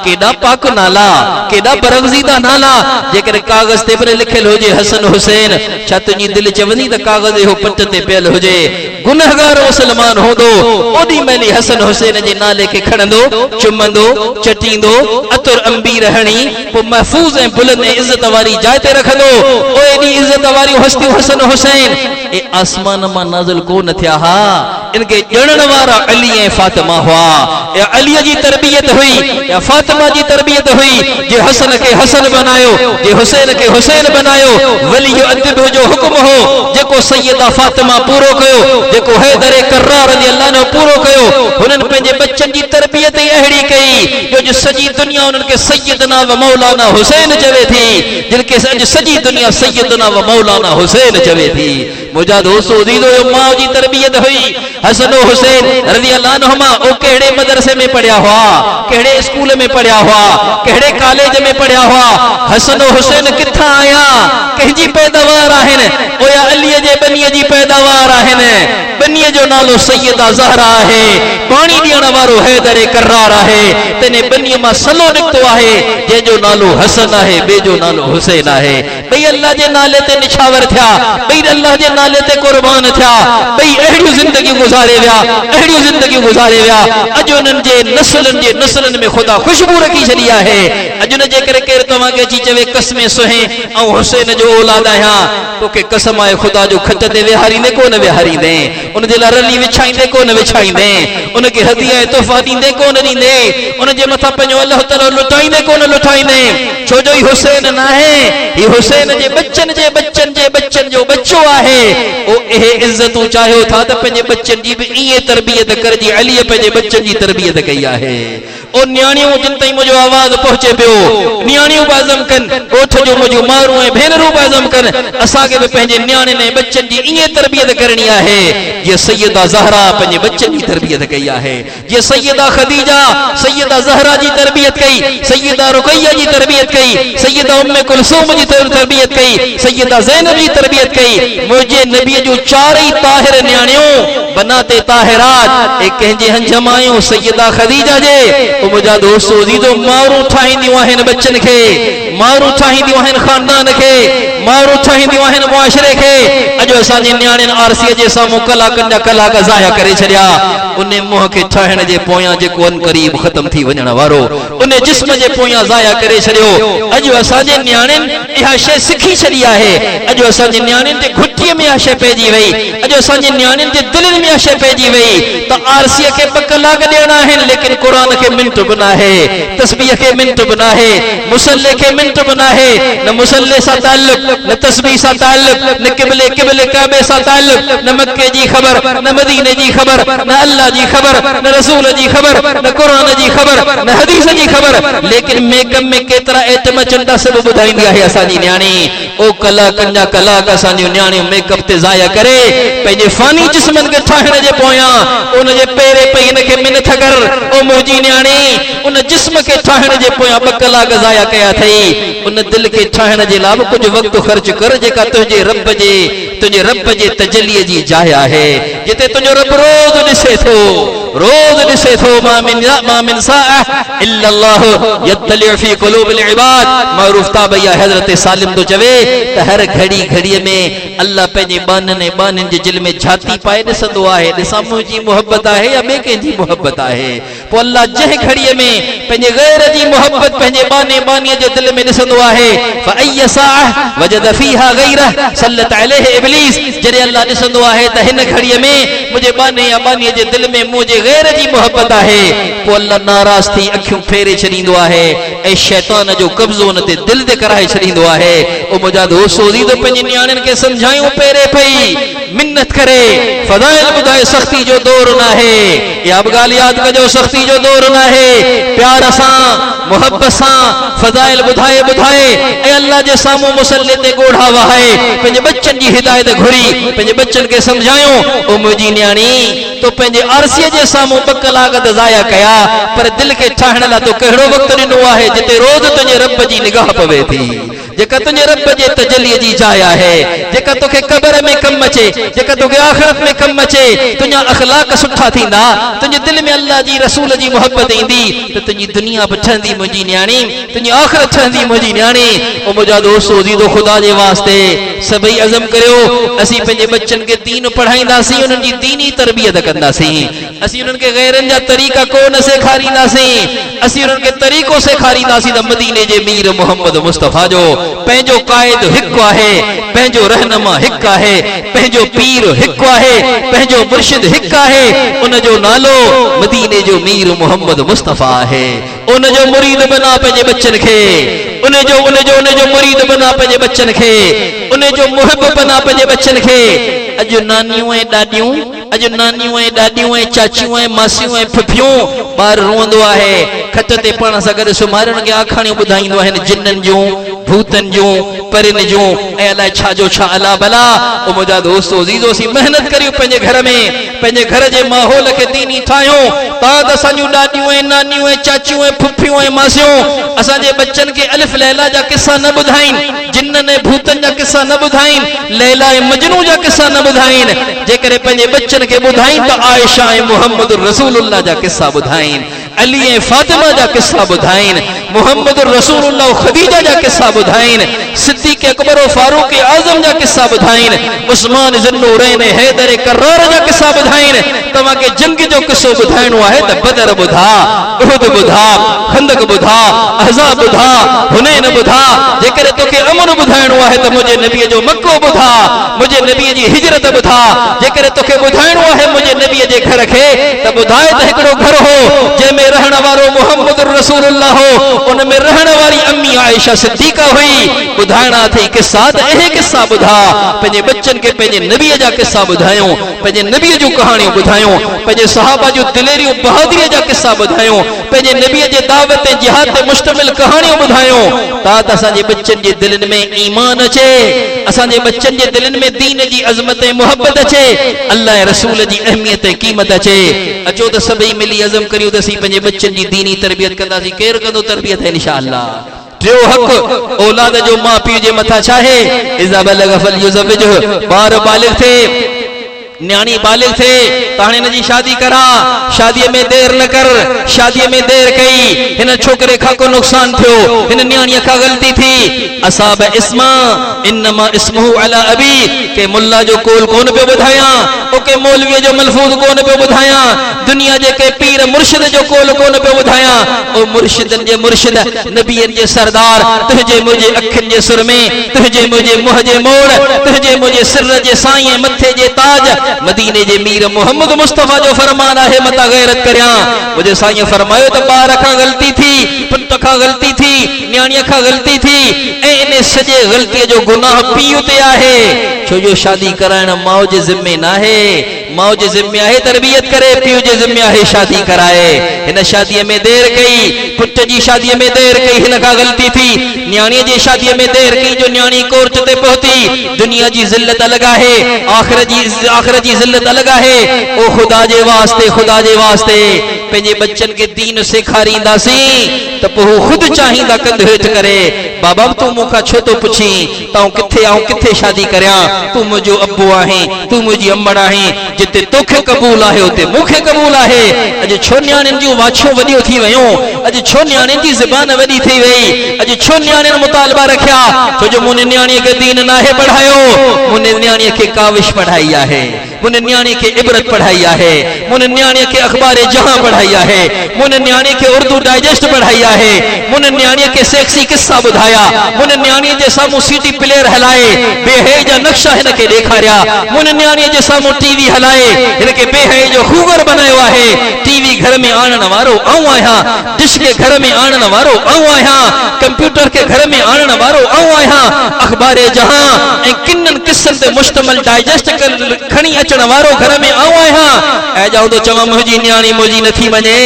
A: केॾा पाक नाला, केॾा बरगज़ीदा नाला। जेकर कागज़ ते पर लिखियल हुजे हसन हुसैन, छा तुंहिंजी दिलि चवंदी त कागज़ इहो पट ते पियल हुजे? गुनहगार मुसलमान हूंदो ओॾी महिल हसन हुसैन जे नाले खे खणंदो, चुमंदो, चटींदो, अतुर अंबी रहणी, पोइ महफूज़ ऐं बुलंद ऐं इज़त वारी जाइ ते रखंदो। ओ एॾी इज़त वारी हस्तियूं हसन हुसैन ए आसमान मां नाज़िल कोन थिया हा, इनके ॼणण वारा अली ऐं फातिमा हुआ। या अली जी तरबियत हुई या फातिमा जी तरबियत हुई, जे हसन खे हसन बनायो, जे हुसैन खे हुसैन बनायो। वली अदब जो हुक्म हो जेको सैयदा फातिमा पूरो कयो, जेको हैदर कर्रार रज़ियल्लाहु अन्हु पूरो कयो। हुननि पंहिंजे बच्चन जी तरबियत ई अहिड़ी कई जो सॼी दुनिया उन्हनि खे सैयदना व मौलाना हुसैन चवे थी, जिनखे अॼु सॼी दुनिया सैयदना व मौलाना हुसैन चवे थी। मुंहिंजा दोस्तो दीदो मां जी तरबियत हुई हसन हुसैन रज़ियल्लाहु अन्हुमा। ओ कहिड़े मदरसे में पढ़िया हुआ, कहिड़े स्कूल में पढ़िया हुआ, कहिड़े कॉलेज में पढ़िया हुआ? हसन हुसैन किथां आया, कंहिंजी पैदावार आहिनि? ओ या अलीअ जे बनीअ जी पैदावार आहिनि। बनीअ जो नालो सैयदा ज़हरा आहे, पाणी ॾियण वारो हैदर कर्रार आहे। तने बनीअ मां सलो निकितो आहे जंहिंजो नालो हसन आहे, ॿिए जो नालो हुसैन आहे। ॿई अल्लाह जे नाले ते निछावर थिया, ॿई अल्लाह जे नाले ते कुर्बान थिया, ॿई अहिड़ियूं ज़िंदगियूं गुज़ारे विया, अहिड़ियूं ज़िंदगियूं गुज़ारे विया। अॼु उन्हनि जे नस्लनि में ख़ुदा ख़ुशबू रखी छॾी आहे। अॼु न जेकर केरु तव्हांखे अची चवे कसमे सुहे ऐं हुसैन जो औलाद आहियां, तोखे कसम आहे ख़ुदा जो खत ते विहारींदे कोन विहारींदे, उनजे लाइ रली विछाईंदे कोन विछाईंदे, उनखे हदिया ऐं तोहफ़ा ॾींदे कोन ॾींदे, उनजे मथां पंहिंजो अल्लाह ताला लुटाईंदे कोन लुटाईंदे। छो जो ही हुसैन न आहे, ही हुसैन जे बच्चन जो बच्चो आहे। ओ इहे इज़तूं चाहियो था त पंहिंजे बच्चन जी बि ईअं तरबियत करजी। अलीअ पंहिंजे बच्चन जी तरबियत कई आहे। ओ न्याणियूं जिन ताईं मुंहिंजो आवाज़ पहुचे पियो, न्याणियूं बि अज़म कनि, ॻोठ जो मुंहिंजूं मारूं ऐं भेनरूं बि अज़म कनि। असांखे बि पंहिंजे न्याणियुनि ऐं बच्चन जी ईअं तरबियत करणी आहे जीअं सैयदा ज़हरा पंहिंजे बच्चन जी तरबियत कई आहे, जीअं सैयदा ख़दीजा सैयदा ज़हरा जी तरबियत कई, सैयदा रुक़ैया जी तरबियत कई, सैयदा उम्मे कुलसूम जी तरबियत कई, सैयदा ज़ैनब जी तरबियत कई। मुंहिंजे नबीअ जूं चारई ताहिर न्याणियूं बनाते ताहिरात ए कंहिंजे हंजमायूं सैयदा ख़दीजा जे। ओ मुंहिंजा दोस्तो दीदो मारूं ठाहींदियूं आहिनि बच्चन खे, मारू ठाहींदियूं आहिनि खानदान खे, मारू ठाहींदियूं आहिनि मुआशरे खे। अॼु असांजे नियाणियुनि आरसीअ जे साम्हूं कलाकनि जा कलाक ज़ाया करे छॾिया। उन मुंहं खे ठाहिण जे पोयां जेको अन क़रीब ख़त्म थी वञण वारो, उन जिस्म जे पोयां ज़ाया करे छॾियो। अॼु असांजे नियाणियुनि इहा शइ सिखी छॾी आहे। अॼु असांजे नियाणियुनि जे घुटीअ में इहा शइ पइजी वई। अॼु असांजे नियाणियुनि जे दिलनि में इहा शइ पइजी वई त आरसीअ खे ॿ कलाक ॾियणा आहिनि, लेकिन क़ुर खे मिंट बि न आहे, तस्बीह खे मिंट बि न आहे, मुसल्ले खे मिंट बि न आहे। न मुसल्ले सां ताल्लुक, न तस्बीह सां ताल्लुक, न क़िबले काबे सां ताल्लुक, न मक्के जी ख़बर, न मदीने जी ख़बर, न अल्लाह जी ख़बर, न रसूल जी ख़बर, न क़ुर जी ख़बर, न हदीस जी ख़बर। लेकिन मेकअप में केतिरा एटम चंदा सभु ॿुधाईंदी आहे असांजी न्याणी। ओ कलाकनि जा कलाक असांजूं न्याणियूं मेकअप ते ज़ाया करे पंहिंजे फानी जिस्मनि खे ठाहिण जे पोयां उन जे पेरे पई हिन खे मिनथ कर। ओ मुंहिंजी न्याणी, उन जिस्म खे ठाहिण जे पोयां 2 कलाक ज़ाया कया अथई। उन दिल खे ठाहिण जे लाइ बि कुझु वक़्तु ख़र्च कर, जेका तुंहिंजे रब जे तजलीअ जी जाइ आहे, जिते तुंहिंजो रब रोज़ ॾिसे थो, रोज़ ॾिसे थो। मा मिन साअह इल्ला अल्लाह यत्तलिउ फी क़ुलूबिल इबाद। मारूफ ताबैया हज़रत सालिम तो चवे त हर घड़ी घड़ीअ में अल्लाह पंहिंजे बाननि बानियुनि जे दिल में झाती पाए ॾिसंदो आहे, ॾिसां मुंहिंजी मोहब्बत आहे या ॿिए कंहिंजी मोहब्बत आहे। पोइ अल्लाह जंहिं घड़ीअ में पंहिंजे गैर जी मोहब्बत पंहिंजे बानीअ जे दिल में ॾिसंदो आहे, फ़अय्य साअह वजद फीहा गैरह सल्लत अलैहि इब्लीस। जॾहिं अल्लाह ॾिसंदो आहे त हिन घड़ीअ में मुंहिंजे बानीअ जे दिल में मुंहिंजे गैर जी मोहब्बत आहे, पोइ अल्लाह नाराज़ थी अखियूं फेरे छॾींदो आहे ऐं शैतान जो कब्ज़ो हुन ते दिल ते कराए छॾींदो आहे। ओ मुंहिंजा दोस्त तो पंहिंजी नियाणियुनि खे सम्झायूं पेरे पई मिन्नत करे। फ़ज़ाइल ॿुधाए सख़्ती जो दौर न आहे, इहा बि ॻाल्हि यादि कजो, सख़्ती जो दौर न आहे। प्यार सां मोहब्बत सां फ़ज़ाइल ॿुधाए ऐं अल्लाह जे साम्हूं मुसल्ले ते ॻोढ़ा वहाए पंहिंजे बच्चनि जी हिदायत घुरी, पंहिंजे बच्चनि खे सम्झायूं। ओ मुंहिंजी नियाणी, तो पंहिंजे आरसीअ जे साम्हूं 2 कलाक त ज़ाया कया, पर दिल खे ठाहिण लाइ तो कहिड़ो वक़्तु ॾिनो आहे जिते रोज़ तुंहिंजे रब जी निगाह पवे थी, जेका तुंहिंजे रब जे तजलीअ जी जाइ आहे, जेका तोखे क़बर में कमु अचे, जेका तोखे आख़िरत में कमु अचे। तुंहिंजा अख़लाक सुठा थींदा, तुंहिंजे दिल में अल्लाह जी रसूल जी मोहब्बत ईंदी त तुंहिंजी दुनिया बि ठहंदी मुंहिंजी नियाणी, तुंहिंजी आख़िरत ठहंदी मुंहिंजी नियाणी। ओ मुंहिंजा दोस्त अज़ीज़ो, ख़ुदा जे वास्ते सभई अज़म करियो, असीं पंहिंजे बच्चनि खे दीन पढ़ाईंदासीं, उन्हनि जी दीनी तरबियत कंदासीं। असीं उन्हनि खे गैरनि जा तरीक़ा को न सेखारींदासीं, असीं उन्हनि खे तरीक़ो सेखारींदासीं त मदीने जे मीर मोहम्मद मुस्तफ़ा जो पंहिंजो क़ाइद हिकु आहे, पंहिंजो रहनुमा हिकु आहे, पंहिंजो पीर हिकु आहे, पंहिंजो मुर्शिद हिकु आहे। उन जो नालो मदीने जो मीर मोहम्मद मुस्तफ़ा आहे। उन जो मुरीद बना पंहिंजे बच्चनि खे, उन जो मुरीद बना पंहिंजे बच्चनि खे, उन जो मुहिब बना पंहिंजे बच्चनि खे। अॼु नानियूं ऐं ॾाॾियूं ऐं चाचियूं ऐं मासियूं ऐं फुफियूं ॿार रोअंदो आहे, खट ते पाण सां गॾु सुम्हारण खे आखाणियूं ॿुधाईंदो आहिनि, जिन्ननि जूं, भूतनि जूं, परिन जूं ऐं अलाए छा जो छा अला भला। ओ मुंहिंजा दोस्तो अज़ीज़ो, असीं महिनत करियूं पंहिंजे घर में, पंहिंजे घर जे माहौल खे दीनी ठाहियूं। तव्हां त असांजूं ॾाॾियूं ऐं नानियूं ऐं चाचियूं ऐं फुफियूं ऐं मासियूं असांजे बच्चनि खे अलिफ लैला जा किस्सा न ॿुधाइनि, जिन्ननि ऐं भूतनि जा किस्सा न ॿुधाइनि, लैला ऐं मजनू जा किस्सा न ॿुधाइनि। जेकॾहिं पंहिंजे बच्चनि खे ॿुधाइनि त आयशा ऐं मोहम्मद रसूलुल्लाह जा किस्सा ॿुधाइनि, अली ऐं फातिमा जा किस्सा ॿुधाइनि, मोहम्मद रसूलुल्लाह खदीजा जा किस्सा ॿुधाइनि, सिद्दीक़ अकबर फारूक आज़म जा किस्सा ॿुधाइनि, उस्मान ज़ुन्नूरैन हैदर कर्रार जा किस्सा ॿुधाइनि। तव्हांखे जंग जो किस्सो ॿुधाइणो आहे त बदर ॿुधा, उहद ॿुधा, खंदक ॿुधा, अहज़ाब ॿुधा, हुनैन ॿुधा। जेकॾहिं तोखे अमन ॿुधाइणो आहे त मुंहिंजे नबीअ जो मक्को ॿुधा, मुंहिंजे नबीअ जी हिजरत ॿुधा। जेकॾहिं तोखे ॿुधाइणो आहे मुंहिंजे नबीअ जे घर खे त ॿुधाए त हिकिड़ो घर हो जंहिंमें रहण वारो मोहम्मद रसूलुल्लाह हो, उन में रहण वारी अम्मी आयशा सिद्दीक़ा हुई। ॿुधाइणा अथई किस्सा त इहे किस्सा ॿुधा, पंहिंजे बच्चनि खे पंहिंजे नबीअ जा किस्सा ॿुधायूं, पंहिंजे नबीअ जूं कहाणियूं ॿुधायूं, पंहिंजे सहाबा जूं दिलेरियूं बहादुरीअ जा किस्सा ॿुधायूं, पंहिंजे नबीअ जे दावत ऐं जिहाद ते मुश्तमिल कहाणियूं ॿुधायूं। त असांजे बच्चनि जे दिलनि में ईमान अचे, असांजे बच्चनि जे दिलनि में दीन जी अज़मत ऐं मुहब्बत अचे, अल्लाह ऐं रसूल जी अहमियत ऐं क़ीमत अचे। अचो त सभई मिली अज़म करियूं त असीं पंहिंजे बच्चनि जी दीनी तरबियत कंदासीं। केरु कंदो तरबियत इंशाअल्लाह? टियों हक़ औलाद जो माउ पीउ जे मथां छा आहे? इज़ा बलग फलयुज़विजहु, ॿार बालिग़ थिए न्याणी बालिग थे त हाणे हिन जी शादी करा, शादीअ में देर न कर, शादीअ में देर कई हिन छोकरे खां को नुक़सान थियो, हिन न्याणीअ खां ग़लती थी। असाब इस्मा इन्नमा इस्मुहु अला अबी, के मुल्ला जो कोल कोन पियो ॿुधायां, ओके मौलवीअ जो मलफूज़ कोन पियो ॿुधायां, दुनिया जे के पीर मुर्शिद जो कोल कोन पियो ॿुधायां। ओ मुर्शिदन जे मुर्शिद, नबियन जे सरदार, तुझे मुझे अखिन जे सुर में, तुझे मुझे मुंह जे मोड़, तुझे मुझे सिर जे साईं, मथे जे ताज, मदीने जे मीर मोहम्मद मुस्तफा जो फरमान है मता गैरत करया। मुझे साईं फरमायो तो बार खां गलती थी, पुट खां गलती थी, न्याणीअ खां गलती थी, ऐं इन सॼे ग़लतीअ जो गुनाह पीउ ते आहे। छो जो शादी कराइण माउ जे ज़िम्मे न आहे, माउ जे ज़िम्मे आहे तरबियत करे, पीउ जे ज़िम्मे आहे शादी कराए। हिन शादीअ में देर कई, पुट जी शादीअ में देर कई, हिन खां गलती थी। न्याणीअ जी शादीअ में देर कई जो न्याणी कोर्ट ते पहुती। दुनिया जी ज़िल्लत अलग आहे, आखिरत जी ज़िल्लत अलग आहे। ओ खुदा जे वास्ते, खुदा जे वास्ते पंहिंजे बच्चन के दीन सेखारींदासीं त पोइ हू खुद चाहींदा कंध हेठि करे, बाबा तूं मूंखां छो थो पुछी ताऊं किथे आऊं किथे शादी करियां, तूं मुंहिंजो अब्बू आहीं, तूं मुंहिंजी अम्मड़ आहीं, जिते तोखे क़बूल आहे उते मूंखे क़बूल आहे। अॼु छो न्याणियुनि जूं वाछियूं वॾियूं थी वयूं, अॼु छो न्याणियुनि जी ज़बान वॾी थी वई, अॼु छो न्याणियुनि मुतालबा रखिया, छो जो मुंहिंजे न्याणीअ खे दीन नाहे पढ़ायो, मुंहिंजे न्याणीअ खे काविश पढ़ाई आहे, मुंहिंजे न्याणीअ खे इबरत पढ़ाई आहे, मुंहिंजे न्याणीअ खे अख़बार जहां पढ़ाई आहे, मुंहिंजे न्याणीअ खे उर्दू डाइजेस्ट पढ़ाई आहे, मुंहिंजे न्याणीअ खे सेक्सी किस्सा ॿुधाया, मुंहिंजे न्याणीअ जे साम्हूं सीडी प्लेयर हलाए बेहय जा नक्शा हिन खे ॾेखारिया, मुंहिंजे न्याणीअ जे साम्हूं टीवी हलाए हिन खे बेहय जो खूगर बनायो आहे। टीवी घर में आणण वारो आऊं आहियां, डिश के घर में आणण वारो आऊं आहियां, कंप्यूटर के घर में आणण वारो आऊं आहियां, अख़बार जहां ऐं किन्ननि किस्सनि ते मुश्तमिल डाइजेस्ट खणी अचण वारो घर में आऊं आहियां। ऐं जाऊं तो चवां मुंहिंजी न्याणी मुंहिंजी नथी वञे,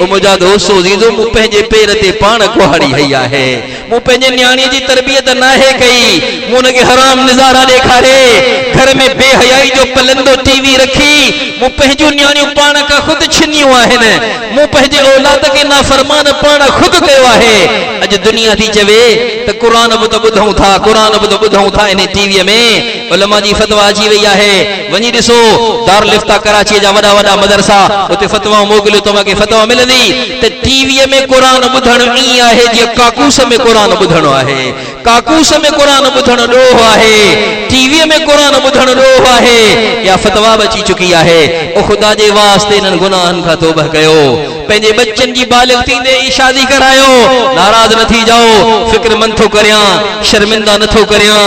A: ओ मुंहिंजा दोस्त अज़ीज़ो मूं पंहिंजे पेर ते पाण कुहाड़ी हई आहे, मूं पंहिंजे न्याणीअ जी तरबियत नाहे कई, मूं हुनखे हराम नज़ारा ॾेखारे, घर में बेहयाई जो पलंदो टीवी रखी, मूं पंहिंजूं न्याणियूं पाण खां ख़ुदि छिनियूं आहिनि, मूं पंहिंजे औलाद खे नाफ़रमान पाण ख़ुदि कयो आहे। अॼु दुनिया थी चवे त क़ुरान बि त ॿुधूं था, क़ुरान बि त ॿुधूं था, इन टीवीअ में उलमा जी फतवा अची वई आहे। वञी ॾिसो दारुल इफ्ता कराची जा वॾा वॾा मदरसा, उते फतवा मोकिलियो तव्हांखे फतवा मिलंदी त टीवीअ में क़ुरान ॿुधणु ईअं आहे जीअं काकूस में क़ुरान ॿुधणो आहे, काकूस में क़ुरान ॿुधणु ॾोह आहे, टीवीअ में क़ुरान ॿुधणु ॾोह आहे। या फतवा बि अची चुकी आहे। ओ ख़ुदा जे वास्ते इन्हनि गुनाहनि खां तौबह कयो, पंहिंजे बच्चन जी बालिग थींदे ई शादी करायो, नाराज़ न थी जाओ, फिक्र मन थो करियां, शर्मिंदा नथो करियां,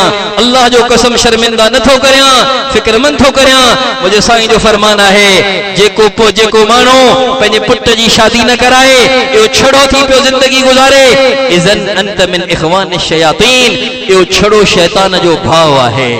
A: अल्लाह जो कसम शर्मिंदा नथो करियां, फिक्र मन थो करियां। मुंहिंजे साईं जो फरमान आहे जेको माण्हू पंहिंजे पुट जी शादी न कराए इहो छड़ो थी पियो ज़िंदगी गुज़ारे, इज़न अंत मिन इख़वान शयातीन, इहो छड़ो शैतान जो भाव आहे।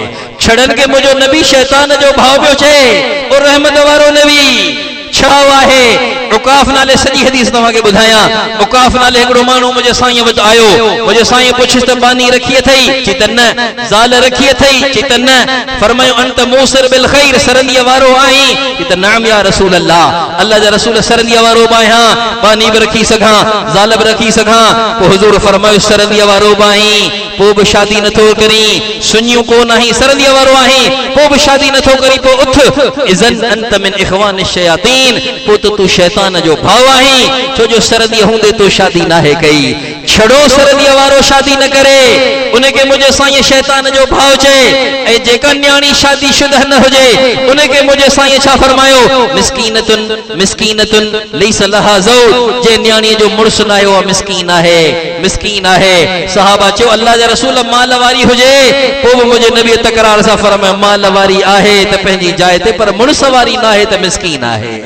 A: छड़न के मुंहिंजो नबी शैतान जो भाव पियो चए, और रहमत वारो नबी छड़ाओ आहे। उकाफ नाले सॼी हदीस तव्हांखे ॿुधायां। उकाफ नाले हिकिड़ो माण्हू मुंहिंजे साईं वटि आयो, मुंहिंजे साईं पुछिस त बानी रखी अथई, चई त न। ज़ाल रखी अथई, चई त न। फरमायो अंत मूसिर बिल ख़ैर, सरंदीअ वारो आहीं, चई त नाम या रसूल अल्लाह, अल्लाह जा रसूल सरंदीअ वारो बि आहियां, बानी बि रखी सघां, ज़ाल बि रखी सघां। पोइ हुज़ूर फरमायो सरंदीअ वारो बि आहीं, पोइ बि शादी नथो करी, सुञियूं कोन आहीं, सरंदीअ वारो आहीं, पोइ बि शादी नथो करी, पोइ उथ, इज़न अंत मिन इख़वान शयातीन, पोइ त तूं शैतान जो भाउ आहीं, छो जो सरंदीअ हूंदे तो शादी नाहे कई। छड़ो सरंदीअ वारो शादी न करे, उनखे मुंहिंजे साईं शैतान जो भाउ चए। ऐं जेका न्याणी शादी शुदा न हुजे उनखे मुंहिंजे साईं छा फरमायो, मिस्कीनतुन लैस लहा ज़ौज, जे न्याणीअ जो मुड़ुसु न आहे उहा मिस्कीन आहे, मिस्कीन आहे। सहाबा चयो अल्लाह जा रसूल माल वारी हुजे, पोइ बि मुंहिंजे नबी तकरार सां फरमायो माल वारी आहे त पंहिंजी जाइ ते, पर मुड़ुस वारी न आहे त मिस्कीन आहे,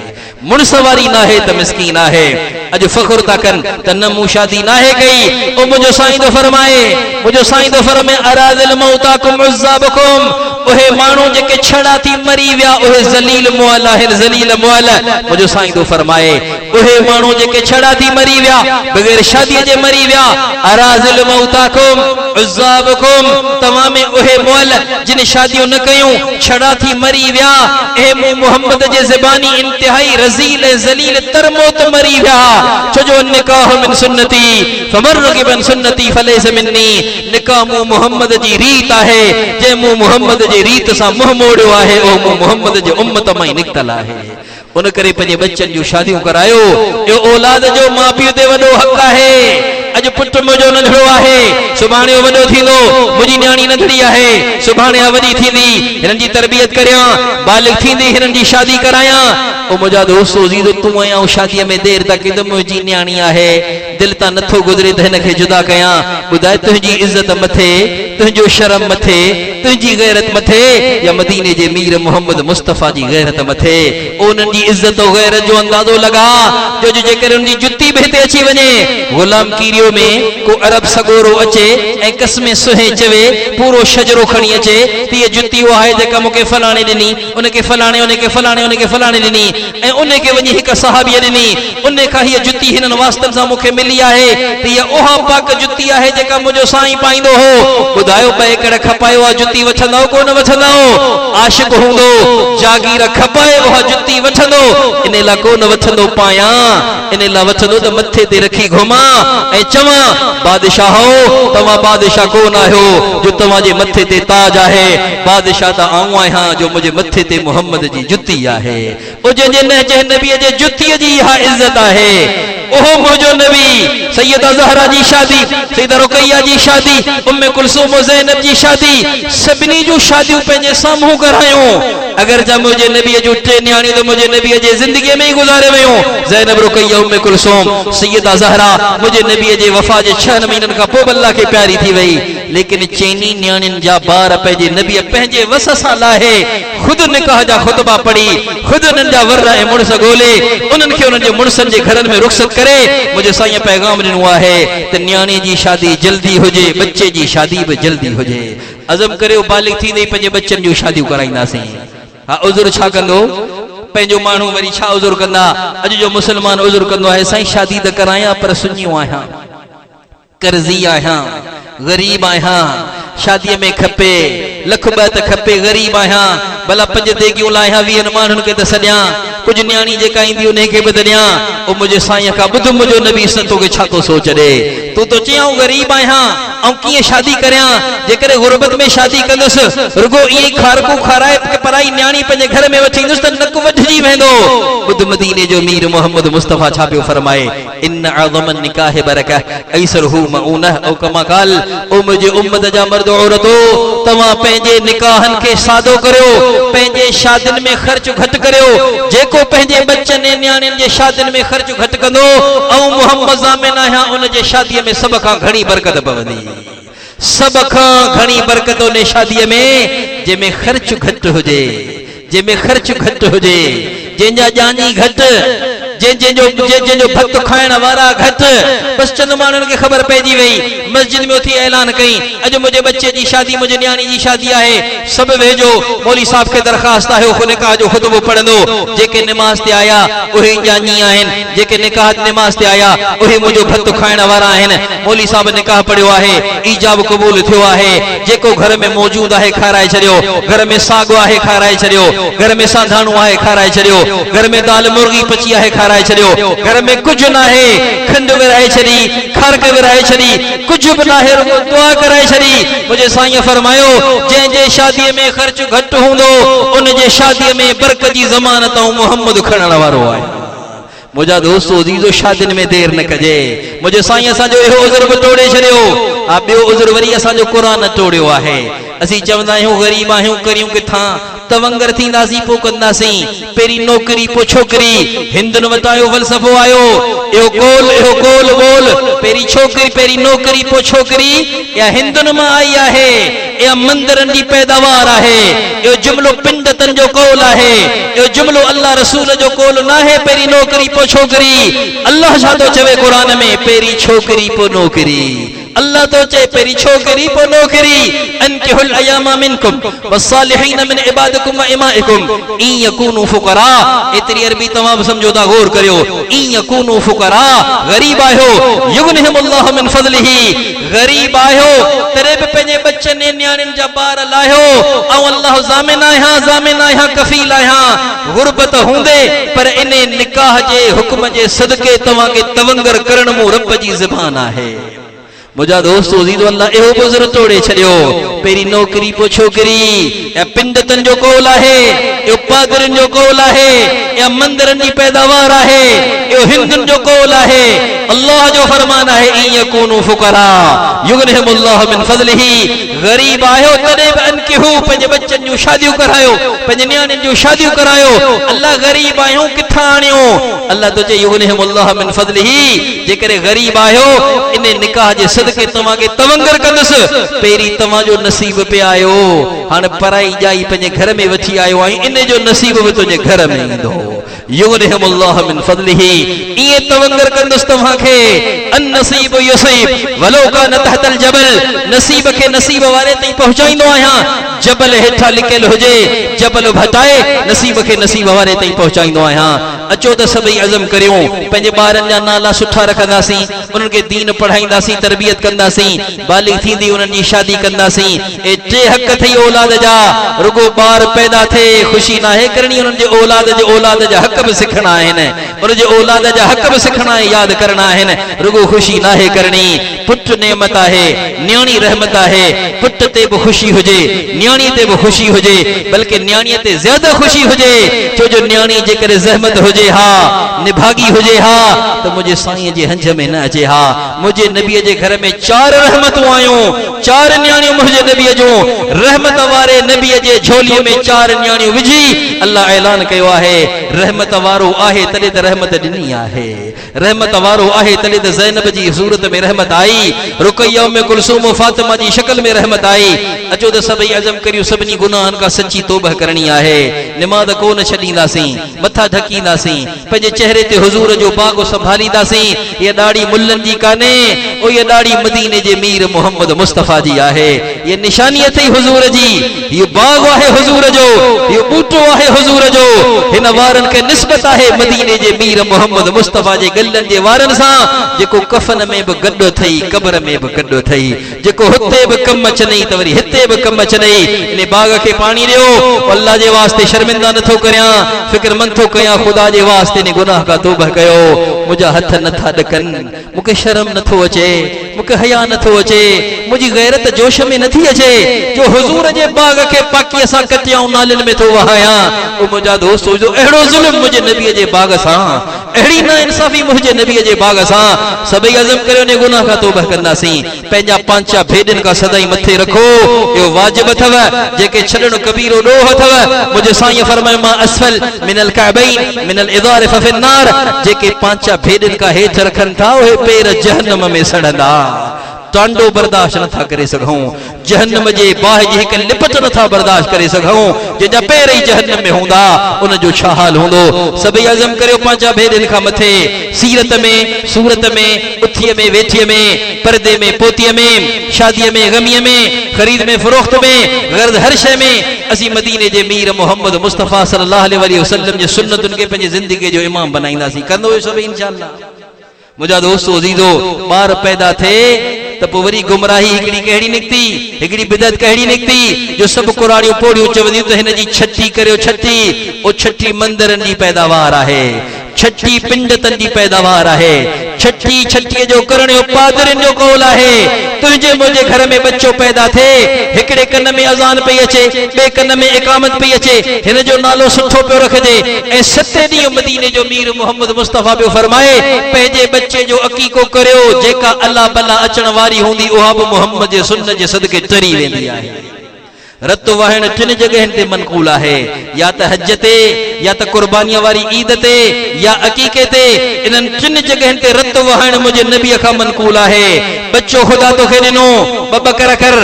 A: मुड़ुस वारी न आहे त मिस्कीन आहे। अॼु फ़ख्र था कनि त न मूं शादी नाहे कई। ओ मुंहिंजो साईं थो फरमाए, मुंहिंजो साईं थो फरमाए अराज़िल मौताकुम उज़्ज़ाबकुम, उहे माण्हू जेके छड़ा थी मरी विया उहे ज़लील मुअल आहिनि, ज़लील मुअल। मुंहिंजो साईं थो फरमाए उहे माण्हू जेके छड़ा थी मरी विया बगैर शादी जे मरी विया अराज़िल मौताकुम उज़्ज़ाबकुम तमाम में उहे मोल जिन शादियों न कयूं छड़ा थी मरी विया ए मोहम्मद जे ज़बानी इंतहाई रज़ील ज़लील तरमोत मरी विया छो निकाह मिन सुन्नती फमन रगिब अन सुन्नती फलैस मिन्नी निकाह मोहम्मद जी रीत आहे जे मोहम्मद जी रीत सा मुंह मोड़ियो आहे ओ मोहम्मद जे उम्मत में निकतल आहे उन करे पंहिंजे बच्चन जो शादियों करायो यो औलाद जो मां पीउ ते वॾो हक़ आहे अज पुट मुंहिंजो नंढड़ो आहे सुभाणे वॾो थींदो मुंहिंजी न्याणी नंढड़ी आहे सुभाणे वॾी थींदी हिननि जी तरबियत करियां बालिग थींदी हिननि जी शादी करायां ओ मुंहिंजा दोस्त अज़ीज़ तूं आया शादीअ में देर तक कंदुमि मुंहिंजी न्याणी आहे दिल तां नथो गुज़रे त हिनखे जुदा कयां ॿुधाए तुंहिंजी इज़त मथे तुंहिंजो शर्म मथे तुंहिंजी गैरत मथे या मदीने जे मीर मोहम्मद मुस्तफ़ा जी गैरत मथे उन्हनि जी इज़त और गैरत जो अंदाज़ो लगा जो जेकर उनजी जुत्ती भी हिते अची वञे गुलाम कीरियो में को अरब सगोरो अचे ऐं कसमे सुहे चवे पूरो शजरो खणी अचे त ये जुत्ती वो आहे जेका मूंखे फलाणे ॾिनी उनखे फलाणे उनखे फलाणे उनखे फलाणे ॾिनी ऐं उनखे वञी हिकु सहाबीअ ॾिनी उन खां हीअ जुत्ती हिननि वास्तनि सां मूंखे मिली आहे त इहा उहा पाक जुत्ती आहे जेका मुंहिंजो साईं पाईंदो हो ॿुधायो पए कहिड़ा खपायो आहे जुत्ती वठंदो कोन वठंदो आशिक हूंदो जागीर खपाए उहा जुत्ती वठंदो इन लाइ कोन वठंदो पायां इन लाइ वठंदो त मथे ते रखी घुमां ऐं चवां बादशाह हो तव्हां बादशाह कोन आहियो जो तव्हांजे मथे ते ताज आहे बादशाह त आऊं आहियां जो मुंहिंजे मथे ते मोहम्मद जी जुत्ती आहे ओ जंहिंजे नहजे नबीअ जे जुत्तीअ जी इहा इज़त आहे ओहो मुंहिंजो नबी सैयदा ज़हरा जी शादी सैयदा रुक़ैया जी शादी उम्मे कुलसूम और ज़ैनब जी शादी सभिनी जूं शादियूं पंहिंजे साम्हूं करायूं अगर जा मुझे नबी जो टे न्याणी तो मुझे नबी जे जिंदगी में ही गुजारे वयो ज़ैनब रुक़ैया उम्मे कुलसूम सैयदा ज़हरा मुझे नबी जे वफा जे 6 महीनन का पोइ अल्लाह के प्यारी थी वई लेकिन चैनी न्याणिन जा बार पंहिंजे नबी पंहिंजे वस सां लाहे खुद निकाह जा खुतबा पढ़ी खुद उन्हनि जा वर ऐं मुड़स ॻोल्हे उन्हनि खे उन्हनि जे मुड़सनि जे घरनि में रुख़सत करे मुझे साईं पैगाम ॾिनो आहे त न्याणी जी शादी जल्दी हुजे बच्चे जी शादी भी जल्दी हुजे अज़म करियो बालिग थींदे पंहिंजे बच्चन जूं शादियूं कराईंदासीं हा उज़ुर छा कंदो पंहिंजो माण्हू वरी छा उज़ुर कंदा अॼु जो मुसलमान उज़ुर कंदो आहे साईं शादी त करायां पर सुञियो आहियां कर्ज़ी आहियां गरीब आहियां शादीअ में खपे लख ॿ त खपे गरीब आहियां भला 5 देगियूं लाहियां 20 माण्हुनि खे त सॾियां कुछ न्याणी जेका ईंदी उन खे बि त ॾियां ओ मुंहिंजे साईं खां ॿुध मुंहिंजो नबी तोखे छा थो सोच ॾे तूं तो चयां गरीब आहियां ऐं कीअं शादी करियां जेकर गुरबत में शादी कंदुसि रुगो ईअं ई खारकू खाराए पराई न्याणी पंहिंजे घर में वठी ईंदुसि त नक वठिजी वेंदो ॿुध मदीने जो मीर मोहम्मद मुस्तफ़ा छा पियो फरमाए इन अज़मन निकाह बरकह ऐसरहु मऊनह ओ कमा क़ाल ओ मुंहिंजे उम्मत जा मर्द औरतो तव्हां पंहिंजे निकाहनि खे सादो करियो पंहिंजे शादियुनि में ख़र्च घटि करियो जेको पंहिंजे बच्चनि ऐं न्याणियुनि जे शादियुनि में ख़र्च घटि कंदो ऐं मोहम्मद ज़ामिन आहियां उन जे शादीअ में सब खां घणी बरकत पवंदी सब खां घणी बरकत उन शादीअ में जंहिंमें ख़र्च घटि हुजे जंहिंमें ख़र्च घटि हुजे जंहिंजा ॼाणी घटि जंहिंजो भक्त खाइण वारा घटि बस चंद माण्हुनि खे ख़बर पइजी वई मस्जिद में उथी ऐलान कई अॼु मुंहिंजे बच्चे जी शादी मुंहिंजे न्याणी जी शादी आहे सभु वेझो मौली साहब खे दरख़्वास्त आहे निकाह जो खुतबो पढ़ंदो जेके निमाज़ ते आया उहे ॼाणी आहिनि जेके निकाह निमाज़ ते आया उहे मुंहिंजो भक्त खाइण वारा आहिनि मौली साहब निकाह पढ़ियो आहे ईजाब क़बूल थियो आहे जेको घर में मौजूद आहे खाराए छॾियो घर में साॻो आहे खाराए छॾियो घर में सांधाणो आहे खाराए छॾियो घर में दाल मुर्गी पची आहे खाराए छॾियो घर में कुझु न आहे खंड विराए छॾी खर्क विराए छॾी कुझु बि न आहे रुगो दुआ कराए छॾी मुंहिंजे साईं फरमायो जंहिंजे शादीअ में ख़र्च घटि हूंदो उन जे शादीअ में बरकत जी ज़मानत ऐं मोहम्मद खणण वारो आहे मुंहिंजा दोस्त अज़ीज़ो शादियुनि में देर न कजे मुंहिंजे साईं असांजो इहो उज़ुर बि टोड़े छॾियो हा ॿियो उज़ुर वरी असांजो क़ुरान टोड़ियो आहे असीं चवंदा आहियूं ग़रीब आहियूं करियूं किथां तवंगर थींदासीं पोइ कंदासीं पहिरीं नौकरी पोइ छोकिरी हिंदुनि वटि आयो फ़लसफ़ो आयो इहो गोल बोल पहिरीं छोकिरी पहिरीं नौकरी पोइ छोकिरी या हिंदुनि मां आई आहे या मंदिरनि जी पैदावार आहे इहो जुमिलो पिंडतनि जो कौल आहे इहो जुमिलो अल्लाह रसूल जो कौल न आहे पहिरीं नौकरी पोइ छोकिरी अल्लाह छा थो चवे क़ुरान में पहिरीं छोकिरी पोइ नौकरी अल्लाह तो चए पेरी छोकरी पो नौकरी अनकिहुल अयामा मिनकुम वस्सालिहीन मिन इबादिकुम व इमाइकुम इन यकूनु फुकरा। एतरी अरबी तमाम समझो ता गौर करियो। इन यकूनु फुकरा गरीब आयो युगनिहिमुल्लाहु मिन फज़लिही। गरीब आयो तेरे पे पंहिंजे बच्चन ने न्याणिन जा बार लायो ऐं अल्लाह ज़ामिन आया कफील आया। गुरबत हूंदे पर इने निकाह जे हुक्म जे सदके तवां के तवंगर करण मु रब जी ज़बान आहे। मुझा दोस्तों जी तो अल्लाह एहो बुजुर तोड़े छड़ियो। पेरी नौकरी पो छोकरी या पिंडतन जो कौल आहे यो पादरन जो कौल आहे या मंदिरन जी पैदावार आहे यो हिंदुन जो कौल आहे। अल्लाह जो फरमान आहे इन यकूनु फुकरा युगनिहिमुल्लाहु मिन फज़लिही। गरीब आयो तने अनकिहू पंहिंजे बच्चन जो शादियूं करायो पंहिंजे न्याणिन जो शादियूं करायो। अल्लाह गरीब आयो किथा आणियो। अल्लाह तो चए युगनिहिमुल्लाहु मिन फज़लिही। जेकरे गरीब आयो इन निकाह जे के तवा के तवंगर कंदस पेरी तवा जो नसीब पे आयो हाने पराई जाई पंजे घर में वठी आयो आई इन जो नसीब भी तुझे घर में इंदो। युगनिहिमुल्लाहु मिन फज़लिही। ये तवंगर कंदस तवा के अन नसीब यसीब वलो कान तहतल जबल। नसीब के नसीब वाले तई पहुंचाइंदो आया। जबल हेठा लिखल होजे जबल भटाए नसीब के नसीब वाले तई पहुंचाइंदो आया। अचो त सभई अज़म करियो पंजे बारन जा नाला सुठा रखंदासी उनन के दीन पढ़ाईंदासी तरबियत कंदासी बालिग थींदी उनन जी शादी कंदासी। ए टे हक थई औलाद जा। रुगो बार पैदा थे खुशी ना है करनी उनन जे औलाद जा हक भी सिखना है उन जे औलाद जा हक भी सिखना है याद करना है। रुगो खुशी ना है करनी। पुट नेमत है न्याणी रहमत है। पुट ते भी खुशी हुजे न्याणी ते भी खुशी हुजे बल्कि न्याणी ते ज्यादा खुशी हुजे छो जो न्याणी जे करे ज़हमत हुजे हा निभागी हुजे हा तो मुझे साईं जे हंज में न अचे हा। मुझे नबी जे घर में 4 रहमतूं आयूं 4 न्याणियूं मुझे नबी जो रहमत वारे नबी जे झोली में 4 न्याणियूं विझी अल्लाह ऐलान कयो आहे रहमत वारो आहे तले त रहमत ॾिनी आहे। रहमत वारो आहे तले त ज़ैनब जी सूरत में रहमत आई रुकैया में कुलसूम फातिमा जी शक्ल में रहमत आई। अचो त सभई अज़म करियो सभिनी गुनाहन का सच्ची तौबह करनी आहे। निमाज़ कोन छॾींदासीं मथा ढकींदासीं पंहिंजे चेहरे ते हुजूर जो बाग संभालींदासीं। ये दाढ़ी मुल्लन जी काने ओ ये दाढ़ी मदीने जे मीर मोहम्मद मुस्तफा जी आहे। ये निशानी अथई हुजूर जी ये बाग आहे हुजूर जो ये बूटो आहे हुजूर जो। हिन वारन के निस्बत आहे मदीने जे मीर मोहम्मद मुस्तफा जे गल्लन जे वारन सां जेको कफन में भी गड्डो थई कब्र में भी गड्डो थई जेको हुते भी कम अचनई त वरी हिते भी कम अचनई। इन बाग के पानी दियो अल्लाह जे वास्ते शर्मिंदा नथो करया फिक्रमंद थो कया खुदा जे वास्ते ने गुनाह का तौबह कयो। मुझा हथ नथा ॾकन मुके शर्म नथो अचे मुके हया नथो अचे मुझी गैरत जोश में नथी अचे जो हुजूर जे बाग के पाकी सां कटियाऊं नालिन में थो वहाया। ओ मुझा दोस्त जो एड़ो जुल्म मुझे नबी जे बाग सां एड़ी ना इंसाफी मुझे नबी जे बाग सां सभई अज़म करियो ने गुनाह का तौबह कंदासीं। पंहिंजा पांचा भेडन का सदाई मथे रखो यो वाजिब अथव जेके छॾण कबीरो ॾोह अथव। मुझे साईं फरमायो मा असफल मिनल कअबैन मिनल इज़ार फफिन नार। जेके पांचा भेडन का हेठ रखन था ओहे पेर जहन्नम में सड़ंदा। टांडो बर्दाश्त नथा करे सघूं जहन्नम जे बाह जी हिक लिपट नथा बर्दाश्त करे सघूं जंहिंजा पेर ई जहन्नम में हूंदा उन जो छा हाल हूंदो। सभई अज़म करियो पांचा भेडन खां मथे सीरत में सूरत में उथीअ में वेठीअ में पर्दे में पोतीअ में शादीअ में गमीअ में खरीद में फरोख्त में गर्द हर शइ में असीं मदीने जे मीर मोहम्मद मुस्तफा सल्लल्लाहु अलैहि वसल्लम जे सुन्नतुन के पंहिंजी ज़िंदगी जो इमाम बनाईंदासीं। कंदो सभई इंशाअल्लाह। मुझा दोस्तों अज़ीज़ो बार पैदा थे तो पोइ वरी गुमराही हिकिड़ी कहिड़ी निकती हिकिड़ी बिदत कहिड़ी निकती जो सब कुराड़ियूं पोड़ियूं चवंदियूं त हिन जी छठी करियो छठी ओ छठी मंदिरन जी पैदावार आहे छठी पिंडतन जी पैदावार आहे छठी छठी जो करण जो पादरन जो कौल आहे। तुझे मुझे घर में बच्चो पैदा थे हिकड़े कन में अजान पई अचे बे कन में इकामत पई अचे हिन जो नालो सुठो पियो रखजे ऐं 7 ॾींहं मदीने जो मीर मोहम्मद मुस्तफा पियो फरमाए पंहिंजे बच्चे जो अकीको करियो जेका अल्लाह बला अचण वारी हूंदी उहा बि मोहम्मद जे सुन्नत जे सदके तरी वेंदी आहे। रत वाहण 3 जगहन ते मनकूल आहे या त हज ते या त कुर्बानीअ वारी ईद ते या अकीके ते इनन 3 जगहन ते रत वाहण मुझे नबी खां मनकूल आहे। बच्चो खुदा तोखे ॾिनो 2 बकर कर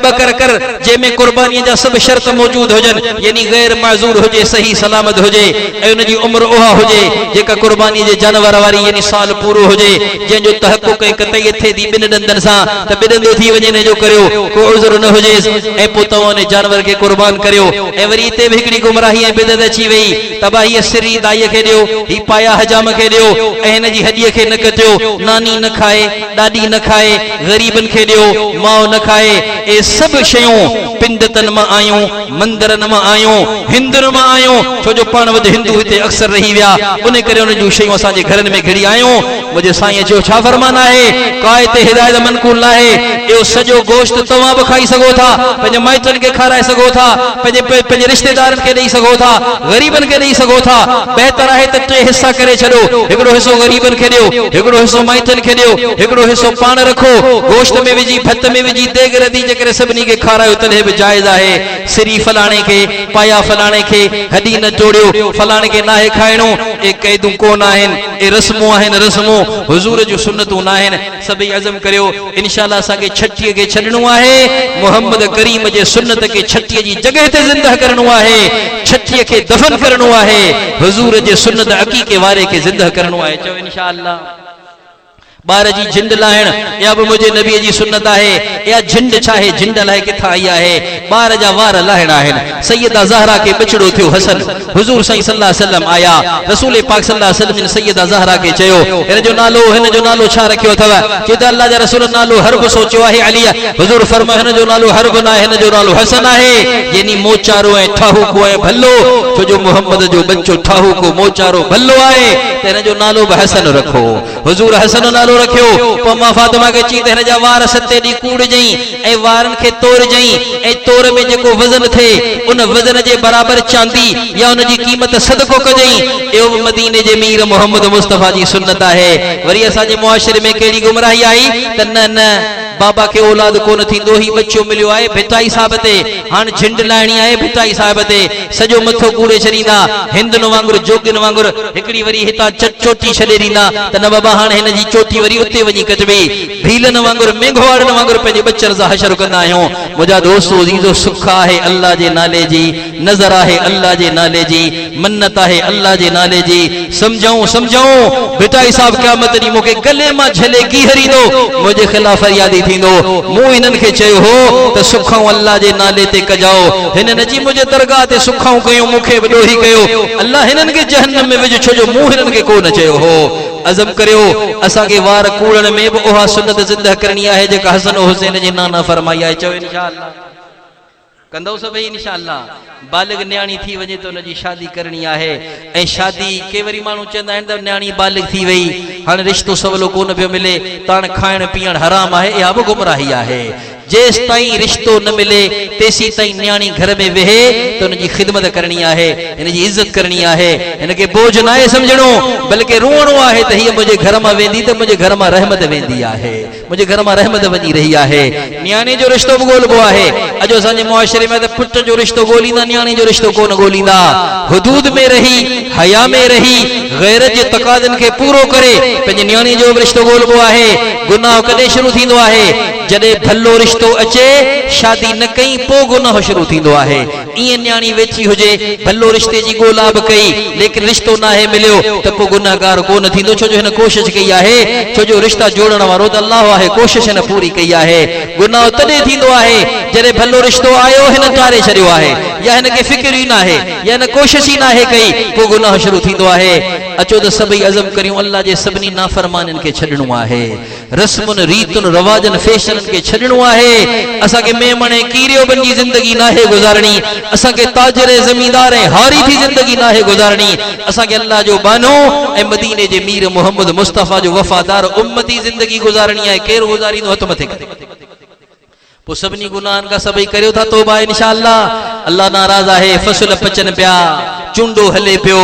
A: बकर कर जंहिंमें कुर्बानी जा सब शर्त मौजूद हुजन, यानी गैर माज़ूर हुजे, सही सलामत हुजे ऐं उन जी उम्र उहा हुजे जेका कुर्बानी जे जानवर वारी यानी साल पूरो हुजे, जंहिंजो तहक़ुक़ कतई थिए थी ॿिनि ॾंदनि सां त ॿिॾंदो थी वञे न जो करियो, को उज़र न हुजेसि ऐं पोइ तव्हां उन जानवर खे कुर्बान करियो। ऐं वरी हिते बि हिकिड़ी गुमराही ऐं बिदत अची वई, तबाही सिरी दाईअ खे ॾियो, ही पाया हजाम खे ॾियो ऐं हिन जी हॾीअ खे न कटियो, नानी न खाए, ॾाॾी न खाए, ग़रीबनि खे ॾियो, माउ न खाए। ए सभु शयूं पिंडतनि मां आयूं, मंदरनि मां आयूं, हिंदुनि मां आयूं, छो जो पाण वटि हिंदू हिते अक्सर रही विया, उन करे उन जूं शयूं असांजे घरनि में घिड़ी आयूं। मुंहिंजे साईं जो छा फरमान आहे, का हिते हिदायत मनक़ूल न आहे। इहो सॼो गोश्त तव्हां बि खाई सघो था, पंहिंजे माइटनि खे खाराए सघो था, पंहिंजे रिश्तेदारनि खे ॾेई सघो था, ग़रीबनि खे ॾेई सघो था। बहितर आहे त टे हिसा करे छॾो, हिकिड़ो हिसो ग़रीबनि खे ॾियो, हिकिड़ो हिसो माइटनि खे ॾियो, हिकिड़ो हिसो पाण रखो, गोश्त में विझी, भत में विझी, देग रधी जेकर सभिनी खे खारायो तॾहिं बि जाइज़ आहे। सिरी फलाणे खे, पाया फलाणे खे, हॾी न तोड़ियो, फलाणे खे नाहे खाइणो, ए क़ैदूं कोन आहिनि, ए रस्मूं आहिनि, रस्मूं हुज़ूर जूं सुन्नतूं न आहिनि। सभई अज़म करियो, इंशाअल्लाह असांखे छठीअ खे छॾणो आहे, मोहम्मद करीम जे सुन्नत खे छठीअ जी जॻह ते ज़िंदा करणो आहे, छठीअ खे दफ़न करणो आहे, हुज़ूर जे सुन्नत अक़ीक़े वारे खे ज़िंदा करणो आहे। चओ इंशाअल्लाह। ॿार जी झिंड लाहिण या बि मुंहिंजे नबीअ जी सुन्नत आहे, या झिंड छा आहे, झिंड लाइ किथां आई आहे, ॿार जा वार लाहिणा आहिनि। सैयदा ज़हरा खे बछड़ो थियो हसन, हुज़ूर साईं सल्लल्लाहु अलैहि वसल्लम आया, रसूल पाक सल्लल्लाहु अलैहि वसल्लम सैयदा ज़हरा खे चयो, हिन जो नालो छा रखियो अथव? चयो त अल्लाह जा रसूल नालो हर्ब सोचियो आहे अली। हुज़ूर फरमायो हिन जो नालो हर्ब न आहे, हिन जो नालो हसन आहे, यानी मोचारो ऐं ठाहूको ऐं भल्लो, छो जो मोहम्मद जो बच्चो ठाहूको मोचारो भल्लो आहे, त हिन जो नालो बि हसन रखो। हुज़ूर हसन नालो रखियो। पोइ मां फातिमा खे चई त हिन जा वार 7 ॾींहं कूड़जई ऐं वारनि खे तोड़जई ऐं तोड़ में जेको वज़न थिए उन वज़न जे बराबर चांदी या उन जी क़ीमत सदको कजई। इहो बि मदीने जे मीर मोहम्मद मुस्तफ़ा जी सुन्नत आहे। वरी असांजे मुआशिरे में कहिड़ी गुमराही आई त न बाबा के औलाद कोन थींदो, ही बच्चो मिलियो आहे भिटाई साहिब ते, हाणे झिंड लाइणी आहे भिटाई साहिब ते, सॼो मथो कूड़े छॾींदा, हिंदुनि वांगुरु जोगियुनि वांगुरु हिकिड़ी वरी हितां चोटी छॾे ॾींदा त न बाबा हाणे हिन जी चोटी वरी उते वञी कटबी। भीलनि वांगुरु मेघवाड़नि वांगुरु पंहिंजे बचनि सां हशर कंदा आहियूं। मुंहिंजा दोस्तो अज़ीज़ो, सुख आहे अल्लाह जे नाले जी, नज़र आहे अल्लाह जे नाले जी, मन्नत आहे अल्लाह जे नाले जी। समझूं समझूं भिटाई साहिब क़यामत ॾींहुं मूंखे गले मां झले गीहरींदो, मुंहिंजे ख़िलाफ़ फरियादी थींदो। मूं हिननि खे चयो हो त सुखाऊं अल्लाह जे नाले ते कजाओ, हिननि जी मुंहिंजे दरगाह ते सुखाऊं कयूं, मूंखे बि ॾोही कयो। अल्लाह हिननि खे जहन्नम में विझ, छो जो मूं हिननि खे कोन चयो हो। अज़म करियो, असांखे वार कूड़ण में बि उहा सुन्नत ज़िंदा करणी आहे जेका हसन हुसैन जे नाना फरमाई आहे। चओ इंशाअल्लाह कंदो सभई इंशाअल्लाह। बालिग न्याणी थी वञे त उनजी शादी करणी आहे। ऐं शादी के वरी माण्हू चवंदा आहिनि त न्याणी बालिग थी वई, हाणे रिश्तो सवलो कोन पियो मिले, त हाणे खाइण पीअण हराम आहे। इहा बि गुमराही आहे। जेसि ताईं रिश्तो न मिले तेसी ताईं न्याणी घर में वेहे त उनजी ख़िदमत करणी आहे, हिनजी इज़त करणी आहे, हिनखे बोझ न आहे सम्झणो, बल्कि रोअणो आहे त हीअ मुंहिंजे घर मां वेंदी त मुंहिंजे घर मां रहमत वेंदी आहे, मुंहिंजे घर मां रहमत वञी रही आहे। न्याणी जो रिश्तो बि ॻोल्हबो आहे। अॼु असांजे मुआशिरे में त पुट जो रिश्तो ॻोल्हींदा, न्याणी जो रिश्तो कोन ॻोल्हींदा। हुदूद में रही, हया में रही, ग़ैरत जे तक़ाज़नि खे पूरो करे पंहिंजे न्याणी जो बि रिश्तो ॻोल्हबो आहे। गुनाह कॾहिं शुरू थींदो आहे? जॾहिं भलो रिश्तो अचे, शादी न कई पोइ गुनाह शुरू थींदो आहे। ईअं न्याणी वेठी हुजे, भलो रिश्ते जी ॻोल्हा बि कई, लेकिन रिश्तो न आहे मिलियो त पोइ गुनाहगार कोन थींदो, छो जो हिन कोशिश कई आहे, छो जो रिश्ता जोड़ण वारो त अल्लाह आहे, कोशिश हिन पूरी कई आहे। गुनाह तॾहिं थींदो आहे जॾहिं भलो रिश्तो आयो हिन टारे छॾियो आहे, या हिनखे फिक्र ई न आहे, या हिन कोशिश ई न आहे कई, पोइ गुनाह शुरू थींदो आहे। अचो त सभई अज़म करियूं, अल्लाह जे सभिनी नाफ़रमाननि खे छॾणो आहे, रस्मुनि रीतुनि रवाजनि फैशननि खे छॾणो आहे। असांखे मेमणे कीरियो बन जी ज़िंदगी नाहे गुज़ारणी, असांखे ताजरे ज़मींदार ऐं हारी थी ज़िंदगी नाहे गुज़ारणी। असांखे अल्लाह जो बानो ऐं मदीने जे मीर मोहम्मद मुस्तफ़ा जो वफ़ादार उम्मती ज़िंदगी गुज़ारणी आहे। केरु गुज़ारींदो? हथ मथे करे। पोइ सभिनी गुनाहनि खां सभई करियो था तौबा इंशाअल्लाह। अल्लाह नाराज़ आहे, फसल पचनि पिया, चूंडो हले पियो,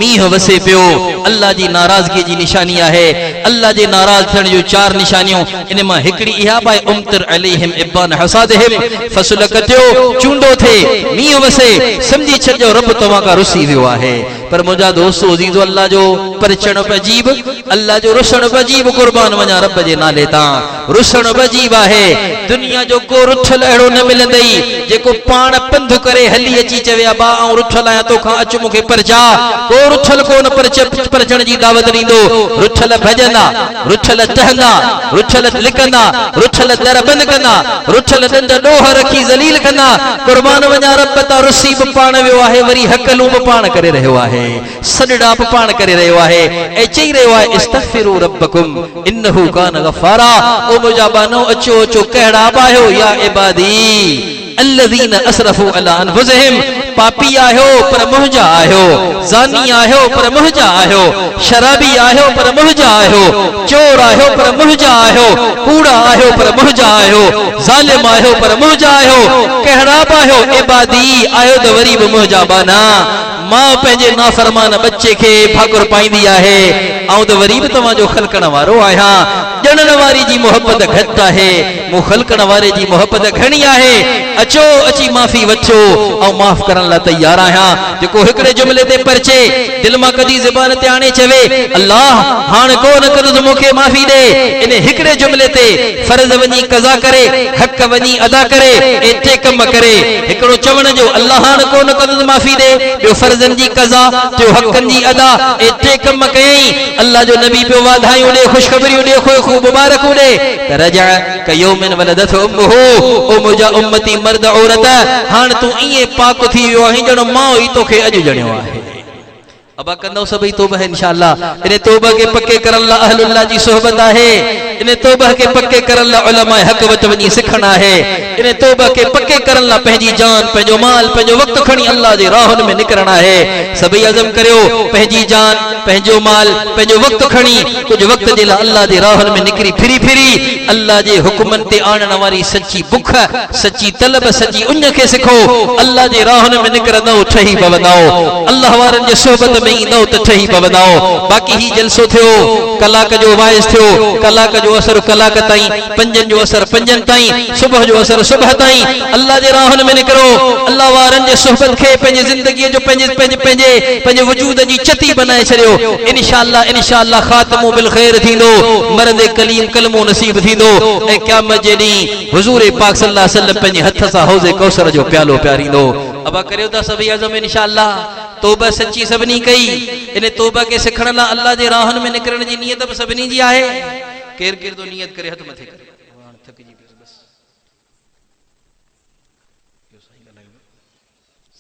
A: मींह वसे पियो अल्लाह जी नाराज़गी जी निशानी आहे अल्लाह जे नाराज़ थियण जो 4 निशानियूं इन मां हिकड़ी इहा बि उमतिर अलैहिम इब्बान हसादिहिम फसल कटियो चूंडो थे मींह वसे समझी छॾियो रब तव्हां खां रुसी वियो आहे पर मुंहिंजा दोस्त अज़ीज़ो अल्लाह जो परिचण बजीब अल्लाह जो रुसण बजीब कुर्बान वञा रब जे नाले तां रुसण बजीब आहे दुनिया जो को रुठल अहिड़ो न मिलंदई जेको पाण पंध करे हली अची चवे बा ऐं रुठल आहियां तोखां अच मूंखे परचा को रुठल कोन परचण जी दावत ॾींदो रुठल भॼंदा रुठल टहंदा रुठल लिकंदा रुठल दर बंदि कंदा रुठल ॾंड ॾोह रखी ज़लील कंदा कुर्बान वञा रब तां रुसी बि पाण वियो आहे वरी हकलूं बि पाण करे रहियो आहे सॾड़ा बि पाण करे रहियो आहे ऐं चई रहियो आहे इस्तग़फिरू रब्बकुम इन्नहु कान गफ़ारा ओ मुंहिंजा बानो अचो अचो कहिड़ा बाहियो या इबादी الذين اسرفوا على انفسهم पापी आहियो पर मुंहिंजा आहियो ज़ानी आहियो पर मुंहिंजा आहियो शराबी आहियो पर मुंहिंजा आहियो चोर आहियो पर मुंहिंजा आहियो कूड़ा आहियो पर मुंहिंजा आहियो ज़ालिम आहियो पर मुंहिंजा आहियो कहिड़ा बि आहियो इबादी आहियो त वरी बि मुंहिंजा बाना मां पंहिंजे नाफ़रमान बच्चे खे भाकुर पाईंदी आहे ऐं त वरी बि तव्हांजो ख़लकण वारो आहियां ॼणण वारी जी मोहब्बत घटि आहे मूं ख़लकण वारे जी मोहब्बत घणी आहे अचो अची माफ़ी वठो ऐं माफ़ करण लाइ तैयार आहियां जेको हिकिड़े जुमिले ते परचे दिलि मां कॾहिं ज़बान ते आणे चवे अल्लाह हाणे को न कंदुसि मूंखे माफ़ी ॾे इन हिकिड़े जुमिले ते फ़र्ज़ वञी क़ज़ा करे हक़ वञी अदा करे एतिरे कम करे हिकिड़ो चवण जो अल्लाह हाणे को न कंदुसि माफ़ी ॾे ॿियो फ़र्ज़नि जी क़ज़ा टियों हक़नि जी अदा एतिरे कम कयई अल्लाह जो नबी पियो वाधायूं ॾे ख़ुशख़बरियूं ॾे ख़ूब मुबारकूं ॾे रजा कयौमिन वलदतहु उम्मुहु ओ मुंहिंजा उम्मती मर्द औरत हाणे तूं ईअं पाक थी वियो आहीं ॼण मां ई तोखे अॼु ॼणियो आहे अबा कंदो सभई तौबा है इंशाअल्लाह इन तौबा के पक्के करण ला अहलुल्लाह जी सोहबत आहे इन तौबा के पक्के करण ला उलमा हक वट वनी सिखना है इन तौबा के पक्के करण ला पंहिंजी जान पंहिंजो माल पंहिंजो वक्त खणी अल्लाह जे राहन में निकरणा है सभई अज़म करियो पंहिंजी जान पंहिंजो माल पंहिंजो वक्त खणी कुछ वक्त जे ला अल्लाह जे राहन में निकरी फिरी अल्लाह जे हुक्मन ते आणण वारी सच्ची बुख सच्ची तलब सच्ची उन के सिखो अल्लाह जे राहन में निकरंदो ठही पवंदो अल्लाह वारन जे सोहबत में ईंदो त ठही पवंदो बाक़ी ही जलसो थियो कलाक जो वाइस थियो कलाक जो असर कलाक ताईं पंजन जो असर पंजन ताईं सुबह जो असर सुबह ताईं अल्लाह जे राहन में निकरो अल्लाह वारन जे सोहबत खे पंहिंजी ज़िंदगी जो पंहिंजे वजूद जी चती बनाए छॾियो इंशाअल्लाह खातमो बिल खैर थींदो मर्द कलीम कलमो नसीब थींदो ऐं क़यामत जे ॾींहुं हुज़ूर पाक सल्लल्लाहु अलैहि वसल्लम पंहिंजे हथ सां हौज़े कौसर जो प्यालो प्यारींदो अबा करियो था सभई अज़म इंशाअल्लाह तौबा सच्ची सभिनी कई इन तौबा के सिखण लाइ अल्लाह जे राहन में निकरण जी नियत बि सभिनी जी आहे केर केर तो नियत करे हथ मथे करे थकिजी पियो बस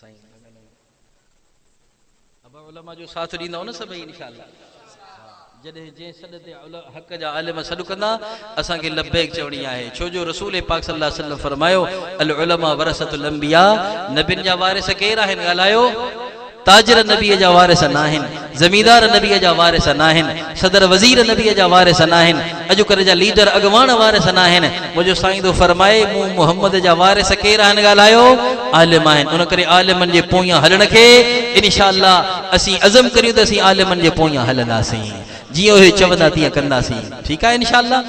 A: साईं अबा उलमा जो साथ ॾींदो न सभई इंशाअल्लाह जॾहिं जे सॾ ते हक़ जा आलिम सॾु कंदा असांखे लब्बैक चवणी आहे छो जो रसूल पाक सल्लल्लाहु अलैहि वसल्लम फरमायो अल उलमा वरसतुल अंबिया नबियुनि जा वारिस केर आहिनि ॻाल्हायो ताजर नबीअ जा वारिस न आहिनि ज़मींदार नबीअ जा वारिस न आहिनि सदर वज़ीर नबीअ जा वारिस न आहिनि अॼुकल्ह जा लीडर अॻवान वारिस न आहिनि मुंहिंजो साईं तो फरमाए मूं मुहम्मद जा वारिस केर आहिनि ॻाल्हायो आलिम आहिनि उन करे आलिमनि जे पोयां हलण खे इंशाअल्लाह असीं अज़म करियूं त असीं आलिमनि जे पोयां हलंदासीं जीअं उहे चवंदा तीअं कंदासीं ठीकु आहे इंशाअल्लाह।